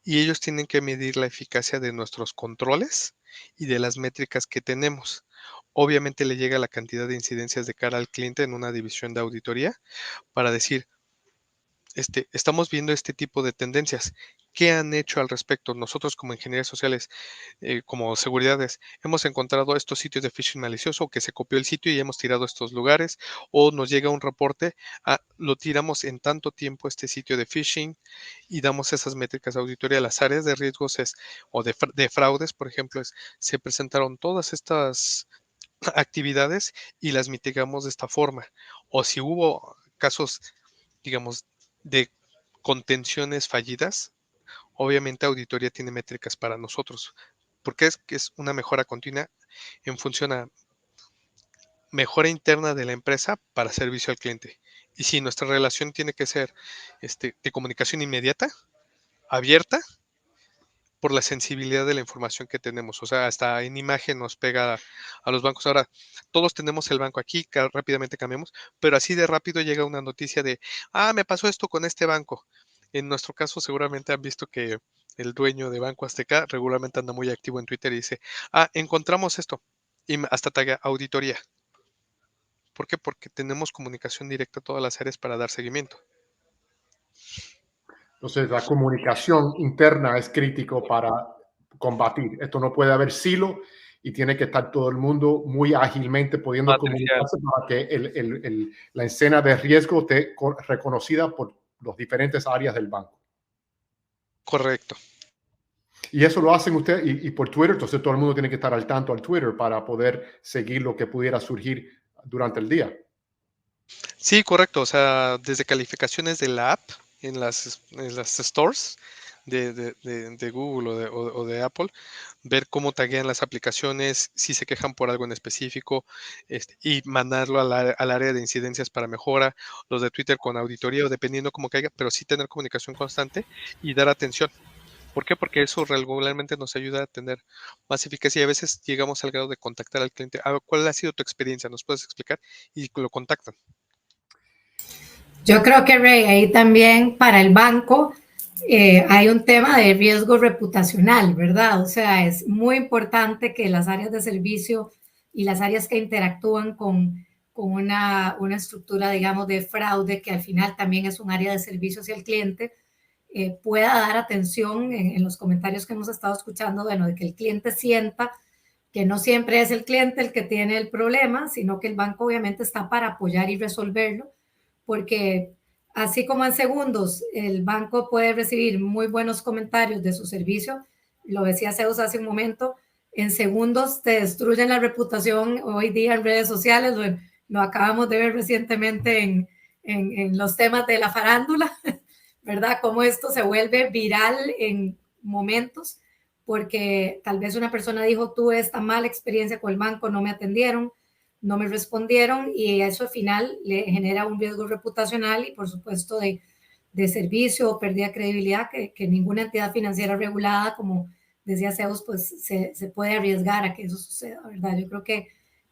Y ellos tienen que medir la eficacia de nuestros controles y de las métricas que tenemos. Obviamente le llega la cantidad de incidencias de cara al cliente en una división de auditoría para decir, estamos viendo este tipo de tendencias. ¿Qué han hecho al respecto? Nosotros como ingenieros sociales, como seguridades, hemos encontrado estos sitios de phishing malicioso, que se copió el sitio y hemos tirado estos lugares, o nos llega un reporte, lo tiramos en tanto tiempo este sitio de phishing y damos esas métricas de auditoría. Las áreas de riesgos o de fraudes, por ejemplo, se presentaron todas estas actividades y las mitigamos de esta forma. O si hubo casos, digamos, de contenciones fallidas, obviamente auditoría tiene métricas para nosotros, porque es una mejora continua en función a mejora interna de la empresa para servicio al cliente. Y si nuestra relación tiene que ser de comunicación inmediata, abierta, por la sensibilidad de la información que tenemos. O sea, hasta en imagen nos pega a los bancos. Ahora, todos tenemos el banco aquí, rápidamente cambiamos, pero así de rápido llega una noticia de, me pasó esto con este banco. En nuestro caso, seguramente han visto que el dueño de Banco Azteca regularmente anda muy activo en Twitter y dice, encontramos esto. Y hasta taga auditoría. ¿Por qué? Porque tenemos comunicación directa a todas las áreas para dar seguimiento. Entonces, la comunicación interna es crítico para combatir. Esto no puede haber silo y tiene que estar todo el mundo muy ágilmente pudiendo comunicarse para que la escena de riesgo esté reconocida por las diferentes áreas del banco. Correcto. Y eso lo hacen ustedes y por Twitter, entonces todo el mundo tiene que estar al tanto al Twitter para poder seguir lo que pudiera surgir durante el día. Sí, correcto. O sea, desde calificaciones de la app en las stores de Google o de Apple, ver cómo taguean las aplicaciones, si se quejan por algo en específico, y mandarlo al área de incidencias para mejora, los de Twitter con auditoría o dependiendo cómo caiga, pero sí tener comunicación constante y dar atención. ¿Por qué? Porque eso regularmente nos ayuda a tener más eficacia y a veces llegamos al grado de contactar al cliente. ¿Cuál ha sido tu experiencia? ¿Nos puedes explicar? Y lo contactan. Yo creo que, Ray, ahí también para el banco hay un tema de riesgo reputacional, ¿verdad? O sea, es muy importante que las áreas de servicio y las áreas que interactúan con una estructura, digamos, de fraude, que al final también es un área de servicio hacia el cliente, pueda dar atención en los comentarios que hemos estado escuchando, bueno, de que el cliente sienta que no siempre es el cliente el que tiene el problema, sino que el banco obviamente está para apoyar y resolverlo, porque así como en segundos el banco puede recibir muy buenos comentarios de su servicio, lo decía Zeus hace un momento, en segundos te destruyen la reputación hoy día en redes sociales, lo acabamos de ver recientemente en los temas de la farándula, ¿verdad? Cómo esto se vuelve viral en momentos, porque tal vez una persona dijo, tuve esta mala experiencia con el banco, no me atendieron, no me respondieron, y eso al final le genera un riesgo reputacional y por supuesto de servicio o pérdida de credibilidad que ninguna entidad financiera regulada, como decía Zeus, pues se puede arriesgar a que eso suceda, ¿verdad? Yo creo que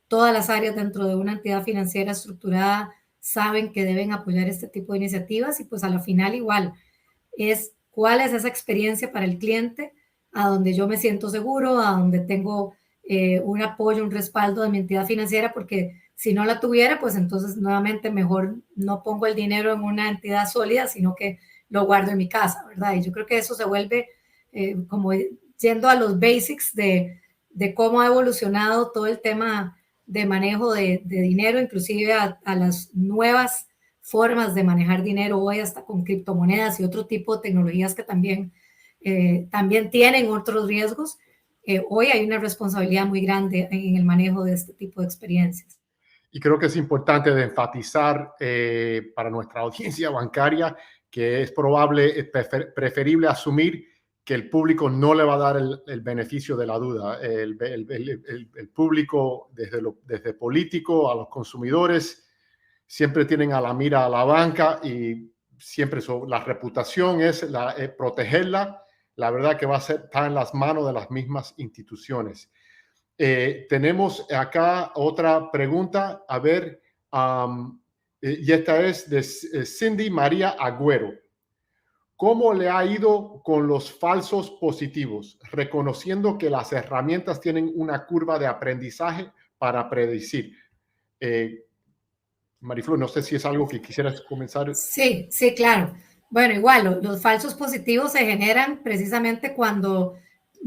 todas las áreas dentro de una entidad financiera estructurada saben que deben apoyar este tipo de iniciativas y pues a la final igual es cuál es esa experiencia para el cliente a donde yo me siento seguro, a donde tengo un apoyo, un respaldo de mi entidad financiera, porque si no la tuviera, pues entonces nuevamente mejor no pongo el dinero en una entidad sólida, sino que lo guardo en mi casa, ¿verdad? Y yo creo que eso se vuelve como yendo a los basics de cómo ha evolucionado todo el tema de manejo de dinero, inclusive a las nuevas formas de manejar dinero hoy, hasta con criptomonedas y otro tipo de tecnologías que también tienen otros riesgos. Hoy hay una responsabilidad muy grande en el manejo de este tipo de experiencias. Y creo que es importante de enfatizar para nuestra audiencia bancaria que es preferible asumir que el público no le va a dar el beneficio de la duda. El público, desde político a los consumidores, siempre tienen a la mira a la banca y siempre la reputación es protegerla. La verdad que va a estar en las manos de las mismas instituciones. Tenemos acá otra pregunta. A ver, y esta es de Cindy María Agüero. ¿Cómo le ha ido con los falsos positivos, reconociendo que las herramientas tienen una curva de aprendizaje para predecir? Mariflor, no sé si es algo que quisieras comenzar. Sí, claro. Bueno, igual, los falsos positivos se generan precisamente cuando,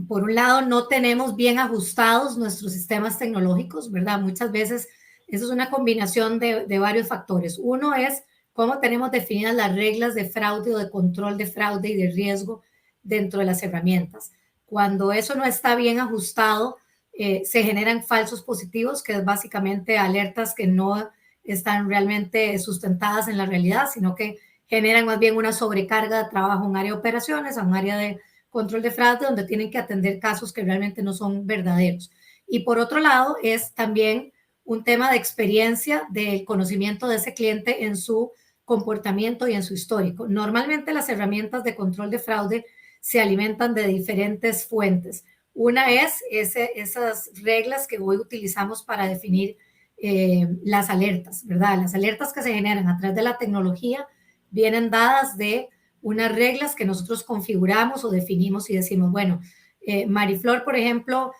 por un lado, no tenemos bien ajustados nuestros sistemas tecnológicos, ¿verdad? Muchas veces eso es una combinación de varios factores. Uno es cómo tenemos definidas las reglas de fraude o de control de fraude y de riesgo dentro de las herramientas. Cuando eso no está bien ajustado, se generan falsos positivos, que es básicamente alertas que no están realmente sustentadas en la realidad, sino que generan más bien una sobrecarga de trabajo en un área de operaciones, a un área de control de fraude, donde tienen que atender casos que realmente no son verdaderos. Y por otro lado, es también un tema de experiencia, del conocimiento de ese cliente en su comportamiento y en su histórico. Normalmente las herramientas de control de fraude se alimentan de diferentes fuentes. Una es esas reglas que hoy utilizamos para definir las alertas, ¿verdad? Las alertas que se generan a través de la tecnología vienen dadas de unas reglas que nosotros configuramos o definimos y decimos, bueno, Mariflor, por ejemplo,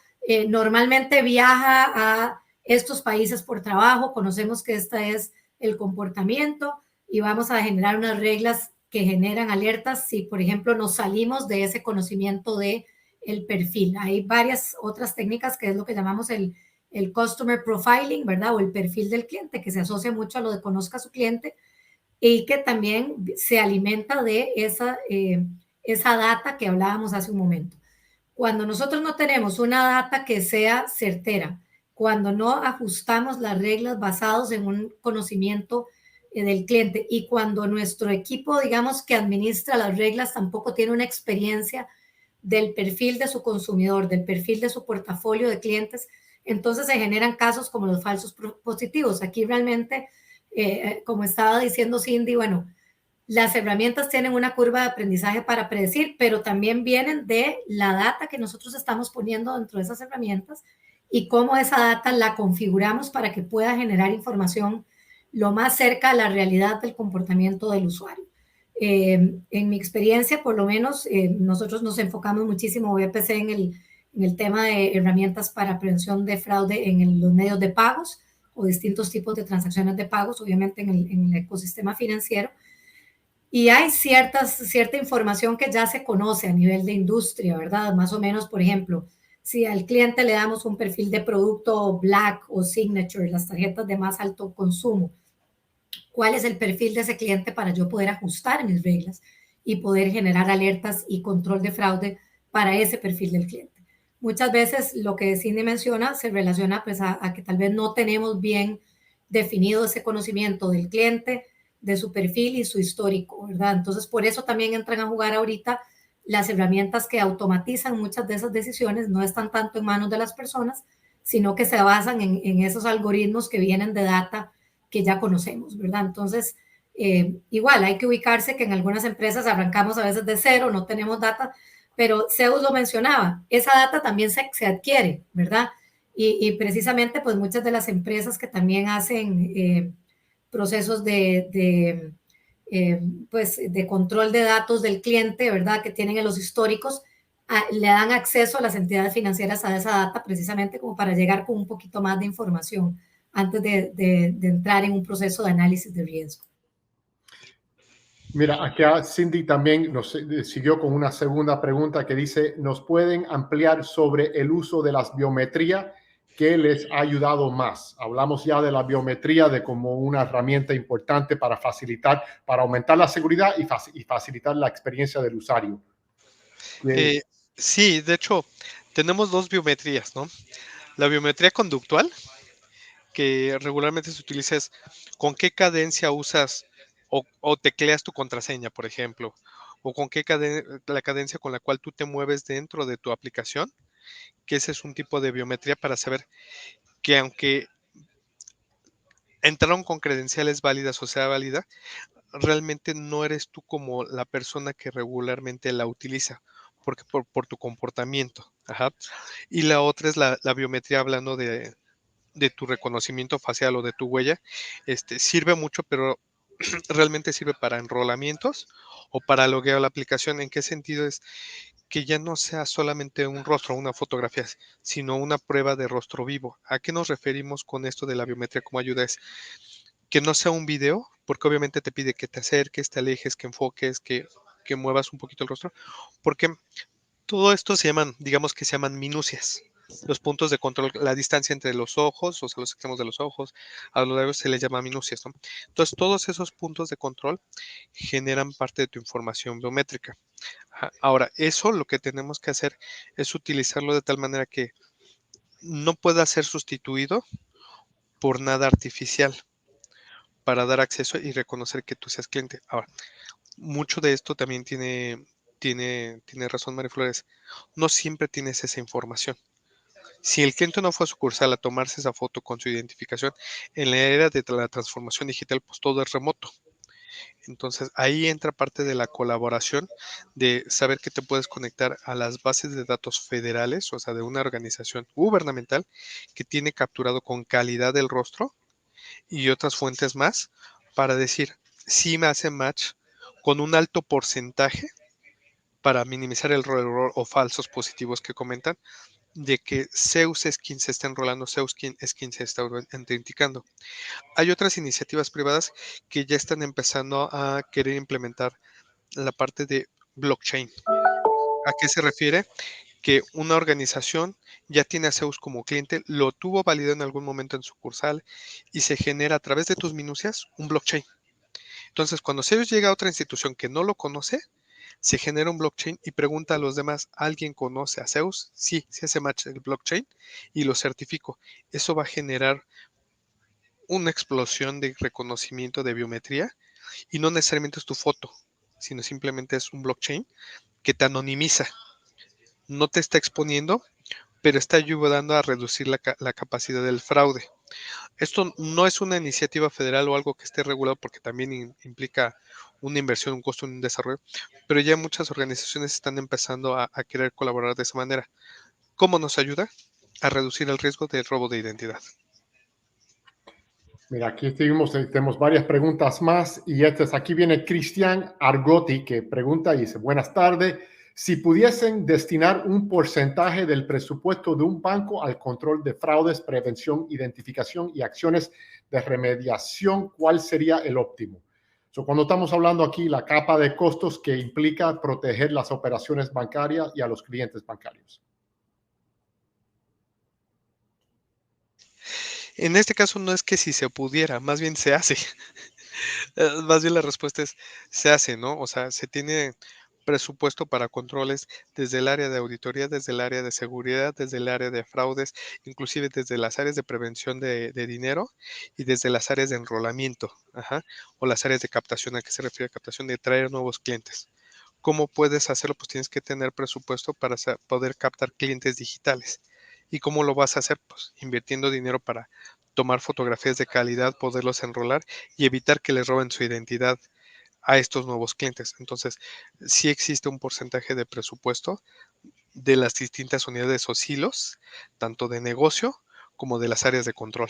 normalmente viaja a estos países por trabajo, conocemos que este es el comportamiento y vamos a generar unas reglas que generan alertas si, por ejemplo, nos salimos de ese conocimiento de el perfil. Hay varias otras técnicas que es lo que llamamos el customer profiling, ¿verdad? O el perfil del cliente, que se asocia mucho a lo de conozca a su cliente y que también se alimenta de esa data que hablábamos hace un momento. Cuando nosotros no tenemos una data que sea certera, cuando no ajustamos las reglas basados en un conocimiento del cliente y cuando nuestro equipo, digamos, que administra las reglas tampoco tiene una experiencia del perfil de su consumidor, del perfil de su portafolio de clientes, entonces se generan casos como los falsos positivos. Aquí realmente, como estaba diciendo Cindy, bueno, las herramientas tienen una curva de aprendizaje para predecir, pero también vienen de la data que nosotros estamos poniendo dentro de esas herramientas y cómo esa data la configuramos para que pueda generar información lo más cerca a la realidad del comportamiento del usuario. En mi experiencia, por lo menos, nosotros nos enfocamos muchísimo, BPC, en el tema de herramientas para prevención de fraude en los medios de pagos o distintos tipos de transacciones de pagos, obviamente en el ecosistema financiero. Y hay cierta información que ya se conoce a nivel de industria, ¿verdad? Más o menos, por ejemplo, si al cliente le damos un perfil de producto Black o Signature, las tarjetas de más alto consumo, ¿cuál es el perfil de ese cliente para yo poder ajustar mis reglas y poder generar alertas y control de fraude para ese perfil del cliente? Muchas veces lo que Cindy menciona se relaciona pues a que tal vez no tenemos bien definido ese conocimiento del cliente, de su perfil y su histórico, ¿verdad? Entonces, por eso también entran a jugar ahorita las herramientas que automatizan muchas de esas decisiones, no están tanto en manos de las personas, sino que se basan en esos algoritmos que vienen de data que ya conocemos, ¿verdad? Entonces, igual hay que ubicarse que en algunas empresas arrancamos a veces de cero, no tenemos data, pero Zeus lo mencionaba, esa data también se adquiere, ¿verdad? Y precisamente, pues muchas de las empresas que también hacen procesos pues, de control de datos del cliente, ¿verdad? Que tienen en los históricos, le dan acceso a las entidades financieras a esa data precisamente como para llegar con un poquito más de información antes de entrar en un proceso de análisis de riesgo. Mira, acá Cindy también nos siguió con una segunda pregunta que dice, ¿nos pueden ampliar sobre el uso de las biometrías? ¿Qué les ha ayudado más? Hablamos ya de la biometría de como una herramienta importante para facilitar, para aumentar la seguridad y facilitar la experiencia del usuario. Sí, de hecho, tenemos dos biometrías, ¿no? La biometría conductual, que regularmente se utiliza es con qué cadencia usas o tecleas tu contraseña, por ejemplo, o con qué la cadencia con la cual tú te mueves dentro de tu aplicación, que ese es un tipo de biometría para saber que aunque entraron con credenciales válidas o sea válida, realmente no eres tú como la persona que regularmente la utiliza, porque por tu comportamiento. Ajá. Y la otra es la biometría, hablando de tu reconocimiento facial o de tu huella. Sirve mucho, pero realmente sirve para enrolamientos o para logueo a la aplicación. ¿En qué sentido? Es que ya no sea solamente un rostro o una fotografía, sino una prueba de rostro vivo. ¿A qué nos referimos con esto de la biometría como ayuda? Es que no sea un video, porque obviamente te pide que te acerques, te alejes, que enfoques, que muevas un poquito el rostro, porque todo esto se llaman, digamos que se llaman minucias. Los puntos de control, la distancia entre los ojos, o sea, los extremos de los ojos, a lo largo se les llama minucias, ¿no? Entonces, todos esos puntos de control generan parte de tu información biométrica. Ahora, eso lo que tenemos que hacer es utilizarlo de tal manera que no pueda ser sustituido por nada artificial para dar acceso y reconocer que tú seas cliente. Ahora, mucho de esto también tiene razón María Flores. No siempre tienes esa información. Si el cliente no fue a sucursal a tomarse esa foto con su identificación, en la era de la transformación digital, pues todo es remoto. Entonces ahí entra parte de la colaboración, de saber que te puedes conectar a las bases de datos federales, o sea, de una organización gubernamental que tiene capturado con calidad el rostro y otras fuentes más para decir si me hace match con un alto porcentaje para minimizar el error o falsos positivos que comentan de que Zeus es quien se está enrolando, Zeus es quien se está autenticando. Hay otras iniciativas privadas que ya están empezando a querer implementar la parte de blockchain. ¿A qué se refiere? Que una organización ya tiene a Zeus como cliente, lo tuvo válido en algún momento en sucursal y se genera a través de tus minucias un blockchain. Entonces, cuando Zeus llega a otra institución que no lo conoce, se genera un blockchain y pregunta a los demás, ¿alguien conoce a Zeus? Sí, se hace match el blockchain y lo certifico. Eso va a generar una explosión de reconocimiento de biometría y no necesariamente es tu foto, sino simplemente es un blockchain que te anonimiza. No te está exponiendo, pero está ayudando a reducir la capacidad del fraude. Esto no es una iniciativa federal o algo que esté regulado porque también implica una inversión, un costo, un desarrollo, pero ya muchas organizaciones están empezando a querer colaborar de esa manera. ¿Cómo nos ayuda? A reducir el riesgo del robo de identidad. Mira, aquí tenemos varias preguntas más y aquí viene Cristian Argotti que pregunta y dice, buenas tardes, si pudiesen destinar un porcentaje del presupuesto de un banco al control de fraudes, prevención, identificación y acciones de remediación, ¿cuál sería el óptimo? Cuando estamos hablando aquí, la capa de costos que implica proteger las operaciones bancarias y a los clientes bancarios. En este caso no es que si se pudiera, más bien se hace. Más bien la respuesta es se hace, ¿no? O sea, se tiene presupuesto para controles desde el área de auditoría, desde el área de seguridad, desde el área de fraudes, inclusive desde las áreas de prevención de dinero y desde las áreas de enrolamiento, o las áreas de captación. ¿A qué se refiere captación? De traer nuevos clientes. ¿Cómo puedes hacerlo? Pues tienes que tener presupuesto para poder captar clientes digitales. ¿Y cómo lo vas a hacer? Pues invirtiendo dinero para tomar fotografías de calidad, poderlos enrolar y evitar que les roben su identidad a estos nuevos clientes. Entonces, sí existe un porcentaje de presupuesto de las distintas unidades o silos, tanto de negocio como de las áreas de control.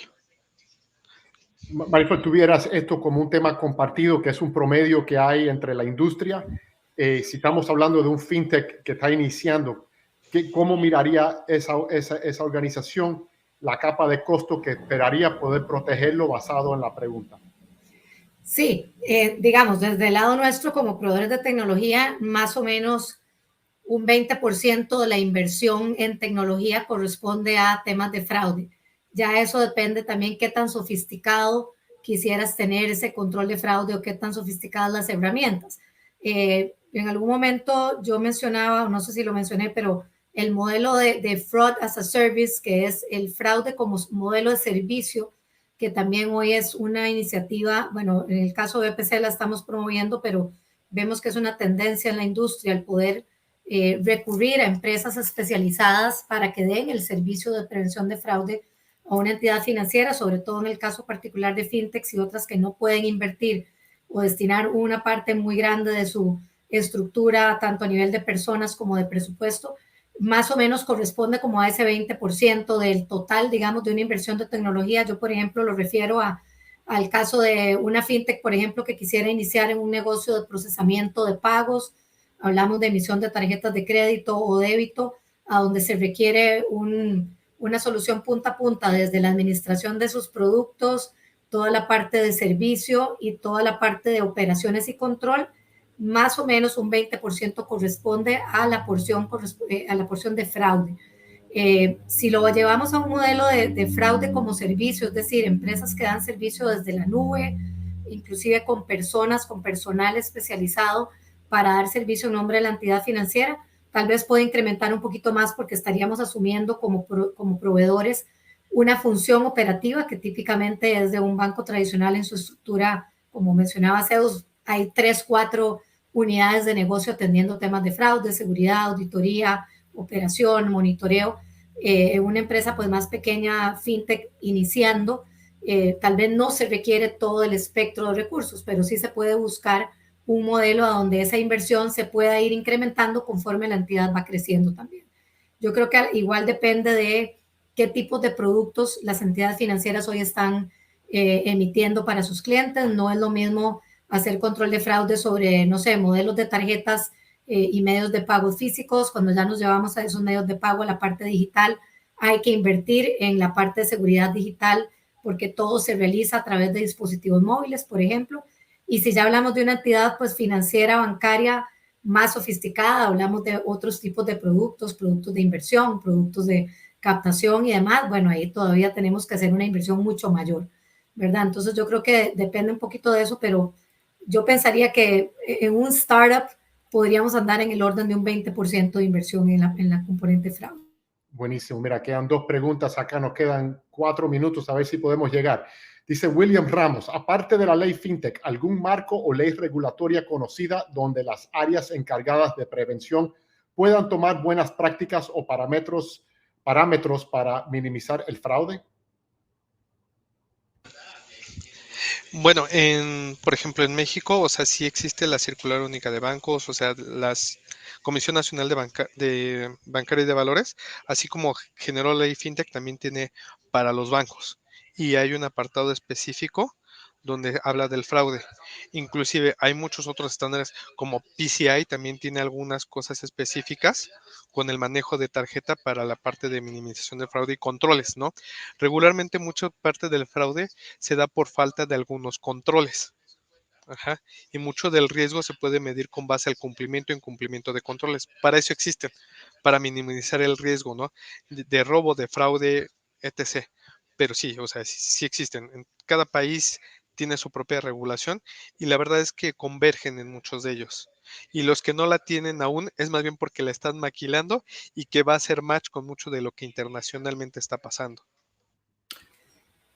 Marifel, tuvieras esto como un tema compartido, que es un promedio que hay entre la industria. Si estamos hablando de un fintech que está iniciando, ¿cómo miraría esa organización la capa de costo que esperaría poder protegerlo basado en la pregunta? Sí, digamos, desde el lado nuestro como proveedores de tecnología, más o menos un 20% de la inversión en tecnología corresponde a temas de fraude. Ya eso depende también qué tan sofisticado quisieras tener ese control de fraude o qué tan sofisticadas las herramientas. En algún momento yo mencionaba, no sé si lo mencioné, pero el modelo de Fraud as a Service, que es el fraude como modelo de servicio, que también hoy es una iniciativa, bueno, en el caso de EPC la estamos promoviendo, pero vemos que es una tendencia en la industria el poder recurrir a empresas especializadas para que den el servicio de prevención de fraude a una entidad financiera, sobre todo en el caso particular de fintechs y otras que no pueden invertir o destinar una parte muy grande de su estructura, tanto a nivel de personas como de presupuesto, más o menos corresponde como a ese 20% del total, digamos, de una inversión de tecnología. Yo, por ejemplo, lo refiero al caso de una fintech, por ejemplo, que quisiera iniciar en un negocio de procesamiento de pagos. Hablamos de emisión de tarjetas de crédito o débito, a donde se requiere una solución punta a punta desde la administración de sus productos, toda la parte de servicio y toda la parte de operaciones y control, más o menos un 20% corresponde a la porción de fraude. Si lo llevamos a un modelo de fraude como servicio, es decir, empresas que dan servicio desde la nube, inclusive con personas, con personal especializado para dar servicio en nombre de la entidad financiera, tal vez puede incrementar un poquito más porque estaríamos asumiendo como proveedores una función operativa que típicamente es de un banco tradicional en su estructura, como mencionaba Zeus, hay 3, 4 unidades de negocio atendiendo temas de fraude, seguridad, auditoría, operación, monitoreo. Una empresa pues más pequeña, fintech, iniciando, tal vez no se requiere todo el espectro de recursos, pero sí se puede buscar un modelo a donde esa inversión se pueda ir incrementando conforme la entidad va creciendo también. Yo creo que igual depende de qué tipos de productos las entidades financieras hoy están emitiendo para sus clientes. No es lo mismo hacer control de fraude sobre, no sé, modelos de tarjetas y medios de pago físicos. Cuando ya nos llevamos a esos medios de pago a la parte digital, hay que invertir en la parte de seguridad digital porque todo se realiza a través de dispositivos móviles, por ejemplo. Y si ya hablamos de una entidad pues financiera, bancaria más sofisticada, hablamos de otros tipos de productos, productos de inversión, productos de captación y demás, bueno, ahí todavía tenemos que hacer una inversión mucho mayor, ¿verdad? Entonces yo creo que depende un poquito de eso, pero yo pensaría que en un startup podríamos andar en el orden de un 20% de inversión en la componente fraude. Buenísimo. Mira, quedan 2 preguntas acá, nos quedan 4 minutos, a ver si podemos llegar. Dice William Ramos, aparte de la ley FinTech, ¿algún marco o ley regulatoria conocida donde las áreas encargadas de prevención puedan tomar buenas prácticas o parámetros para minimizar el fraude? Bueno, por ejemplo, en México, o sea, sí existe la Circular Única de Bancos, o sea, la Comisión Nacional de Bancaria y de Valores, así como generó la ley FinTech, también tiene para los bancos. Y hay un apartado específico donde habla del fraude. Inclusive hay muchos otros estándares, como PCI también tiene algunas cosas específicas con el manejo de tarjeta para la parte de minimización de fraude y controles, ¿no? Regularmente mucha parte del fraude se da por falta de algunos controles. Ajá. Y mucho del riesgo se puede medir con base al cumplimiento e incumplimiento de controles. Para eso existen, para minimizar el riesgo, ¿no? De robo, de fraude, etc. Pero sí, o sea, sí existen. En cada país tiene su propia regulación y la verdad es que convergen en muchos de ellos. Y los que no la tienen aún es más bien porque la están maquilando y que va a hacer match con mucho de lo que internacionalmente está pasando.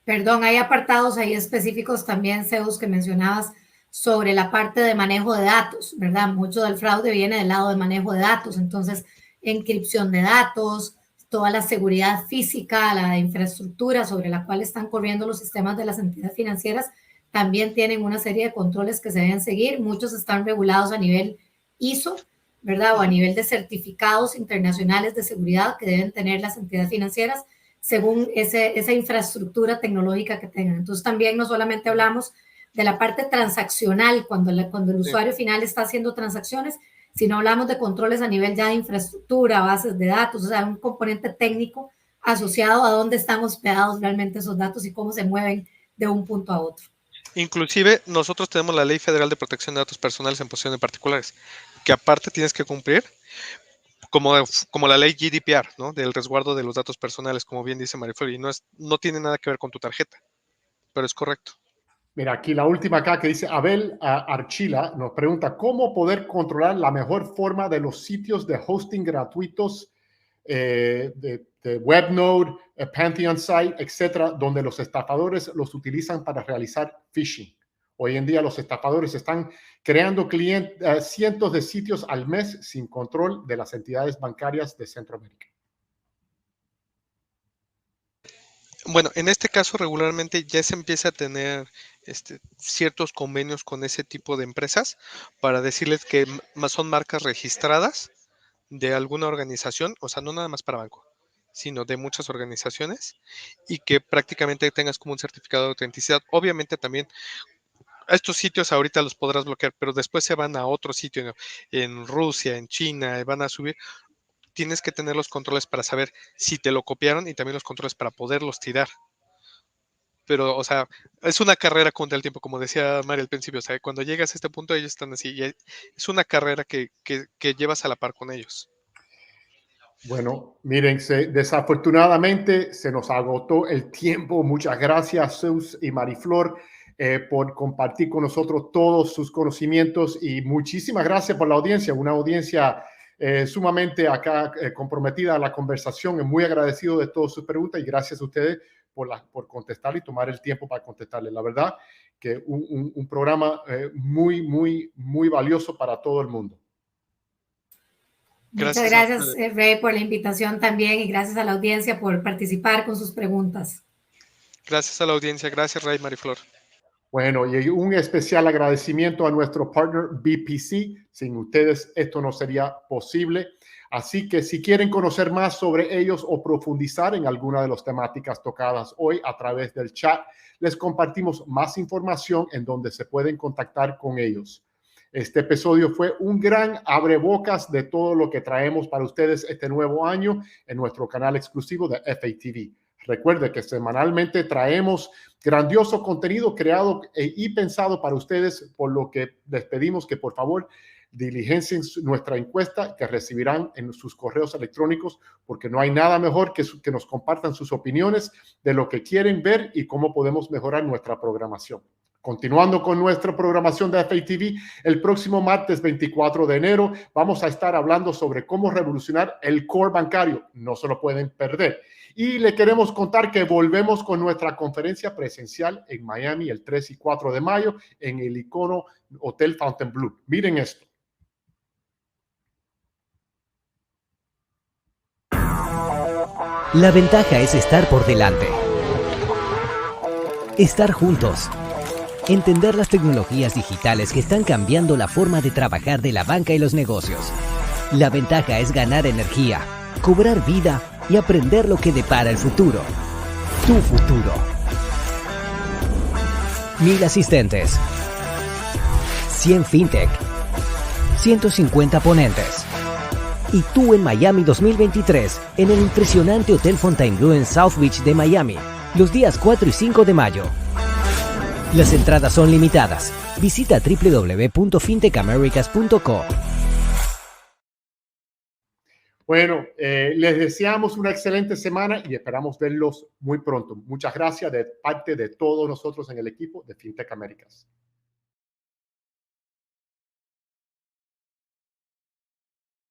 Perdón, hay apartados ahí específicos también, Zeus, que mencionabas sobre la parte de manejo de datos, ¿verdad? Mucho del fraude viene del lado de manejo de datos, entonces, encripción de datos, toda la seguridad física, la infraestructura sobre la cual están corriendo los sistemas de las entidades financieras, también tienen una serie de controles que se deben seguir. Muchos están regulados a nivel ISO, ¿verdad? O a nivel de certificados internacionales de seguridad que deben tener las entidades financieras según esa infraestructura tecnológica que tengan. Entonces también no solamente hablamos de la parte transaccional, cuando el usuario final está haciendo transacciones, sino hablamos de controles a nivel ya de infraestructura, bases de datos, o sea, un componente técnico asociado a dónde están hospedados realmente esos datos y cómo se mueven de un punto a otro. Inclusive nosotros tenemos la Ley Federal de Protección de Datos Personales en posesión de particulares, que aparte tienes que cumplir como la ley GDPR, ¿no? Del resguardo de los datos personales, como bien dice Mariflor, y no tiene nada que ver con tu tarjeta, pero es correcto. Mira, aquí la última acá que dice Abel Archila nos pregunta cómo poder controlar la mejor forma de los sitios de hosting gratuitos de WebNode, Pantheon Site, etcétera, donde los estafadores los utilizan para realizar phishing. Hoy en día los estafadores están creando cientos de sitios al mes sin control de las entidades bancarias de Centroamérica. Bueno, en este caso regularmente ya se empieza a tener ciertos convenios con ese tipo de empresas para decirles que son marcas registradas de alguna organización, o sea, no nada más para banco, sino de muchas organizaciones y que prácticamente tengas como un certificado de autenticidad. Obviamente también estos sitios ahorita los podrás bloquear, pero después se van a otro sitio, ¿no? En Rusia, en China, van a subir. Tienes que tener los controles para saber si te lo copiaron y también los controles para poderlos tirar. pero, o sea, es una carrera contra el tiempo, como decía Mario al principio, o sea, cuando llegas a este punto ellos están así, y es una carrera que llevas a la par con ellos. Bueno, miren, desafortunadamente se nos agotó el tiempo. Muchas gracias, Zeus y Mariflor, por compartir con nosotros todos sus conocimientos y muchísimas gracias por la audiencia, una audiencia sumamente acá comprometida a la conversación. Es muy agradecido de todas sus preguntas y gracias a ustedes por contestar y tomar el tiempo para contestarle. La verdad que un programa muy, muy, muy valioso para todo el mundo. Muchas gracias, Ray, por la invitación también y gracias a la audiencia por participar con sus preguntas. Gracias a la audiencia. Gracias, Ray, Mariflor. Bueno, y un especial agradecimiento a nuestro partner BPC. Sin ustedes esto no sería posible. Así que si quieren conocer más sobre ellos o profundizar en alguna de las temáticas tocadas hoy a través del chat, les compartimos más información en donde se pueden contactar con ellos. Este episodio fue un gran abrebocas de todo lo que traemos para ustedes este nuevo año en nuestro canal exclusivo de FATV. Recuerde que semanalmente traemos grandioso contenido creado y pensado para ustedes, por lo que les pedimos que por favor diligencien nuestra encuesta que recibirán en sus correos electrónicos, porque no hay nada mejor que nos compartan sus opiniones de lo que quieren ver y cómo podemos mejorar nuestra programación. Continuando con nuestra programación de FATV, el próximo martes 24 de enero vamos a estar hablando sobre cómo revolucionar el core bancario. No se lo pueden perder. Y le queremos contar que volvemos con nuestra conferencia presencial en Miami el 3 y 4 de mayo en el icono Hotel Fontainebleau. Miren esto. La ventaja es estar por delante. Estar juntos. Entender las tecnologías digitales que están cambiando la forma de trabajar de la banca y los negocios. La ventaja es ganar energía, cobrar vida y aprender lo que depara el futuro. Tu futuro. 1000 asistentes. 100 fintech. 150 ponentes. Y tú en Miami 2023, en el impresionante Hotel Fontainebleau en South Beach de Miami, los días 4 y 5 de mayo. Las entradas son limitadas. Visita www.fintechamericas.co. Bueno, les deseamos una excelente semana y esperamos verlos muy pronto. Muchas gracias de parte de todos nosotros en el equipo de FinTech Américas.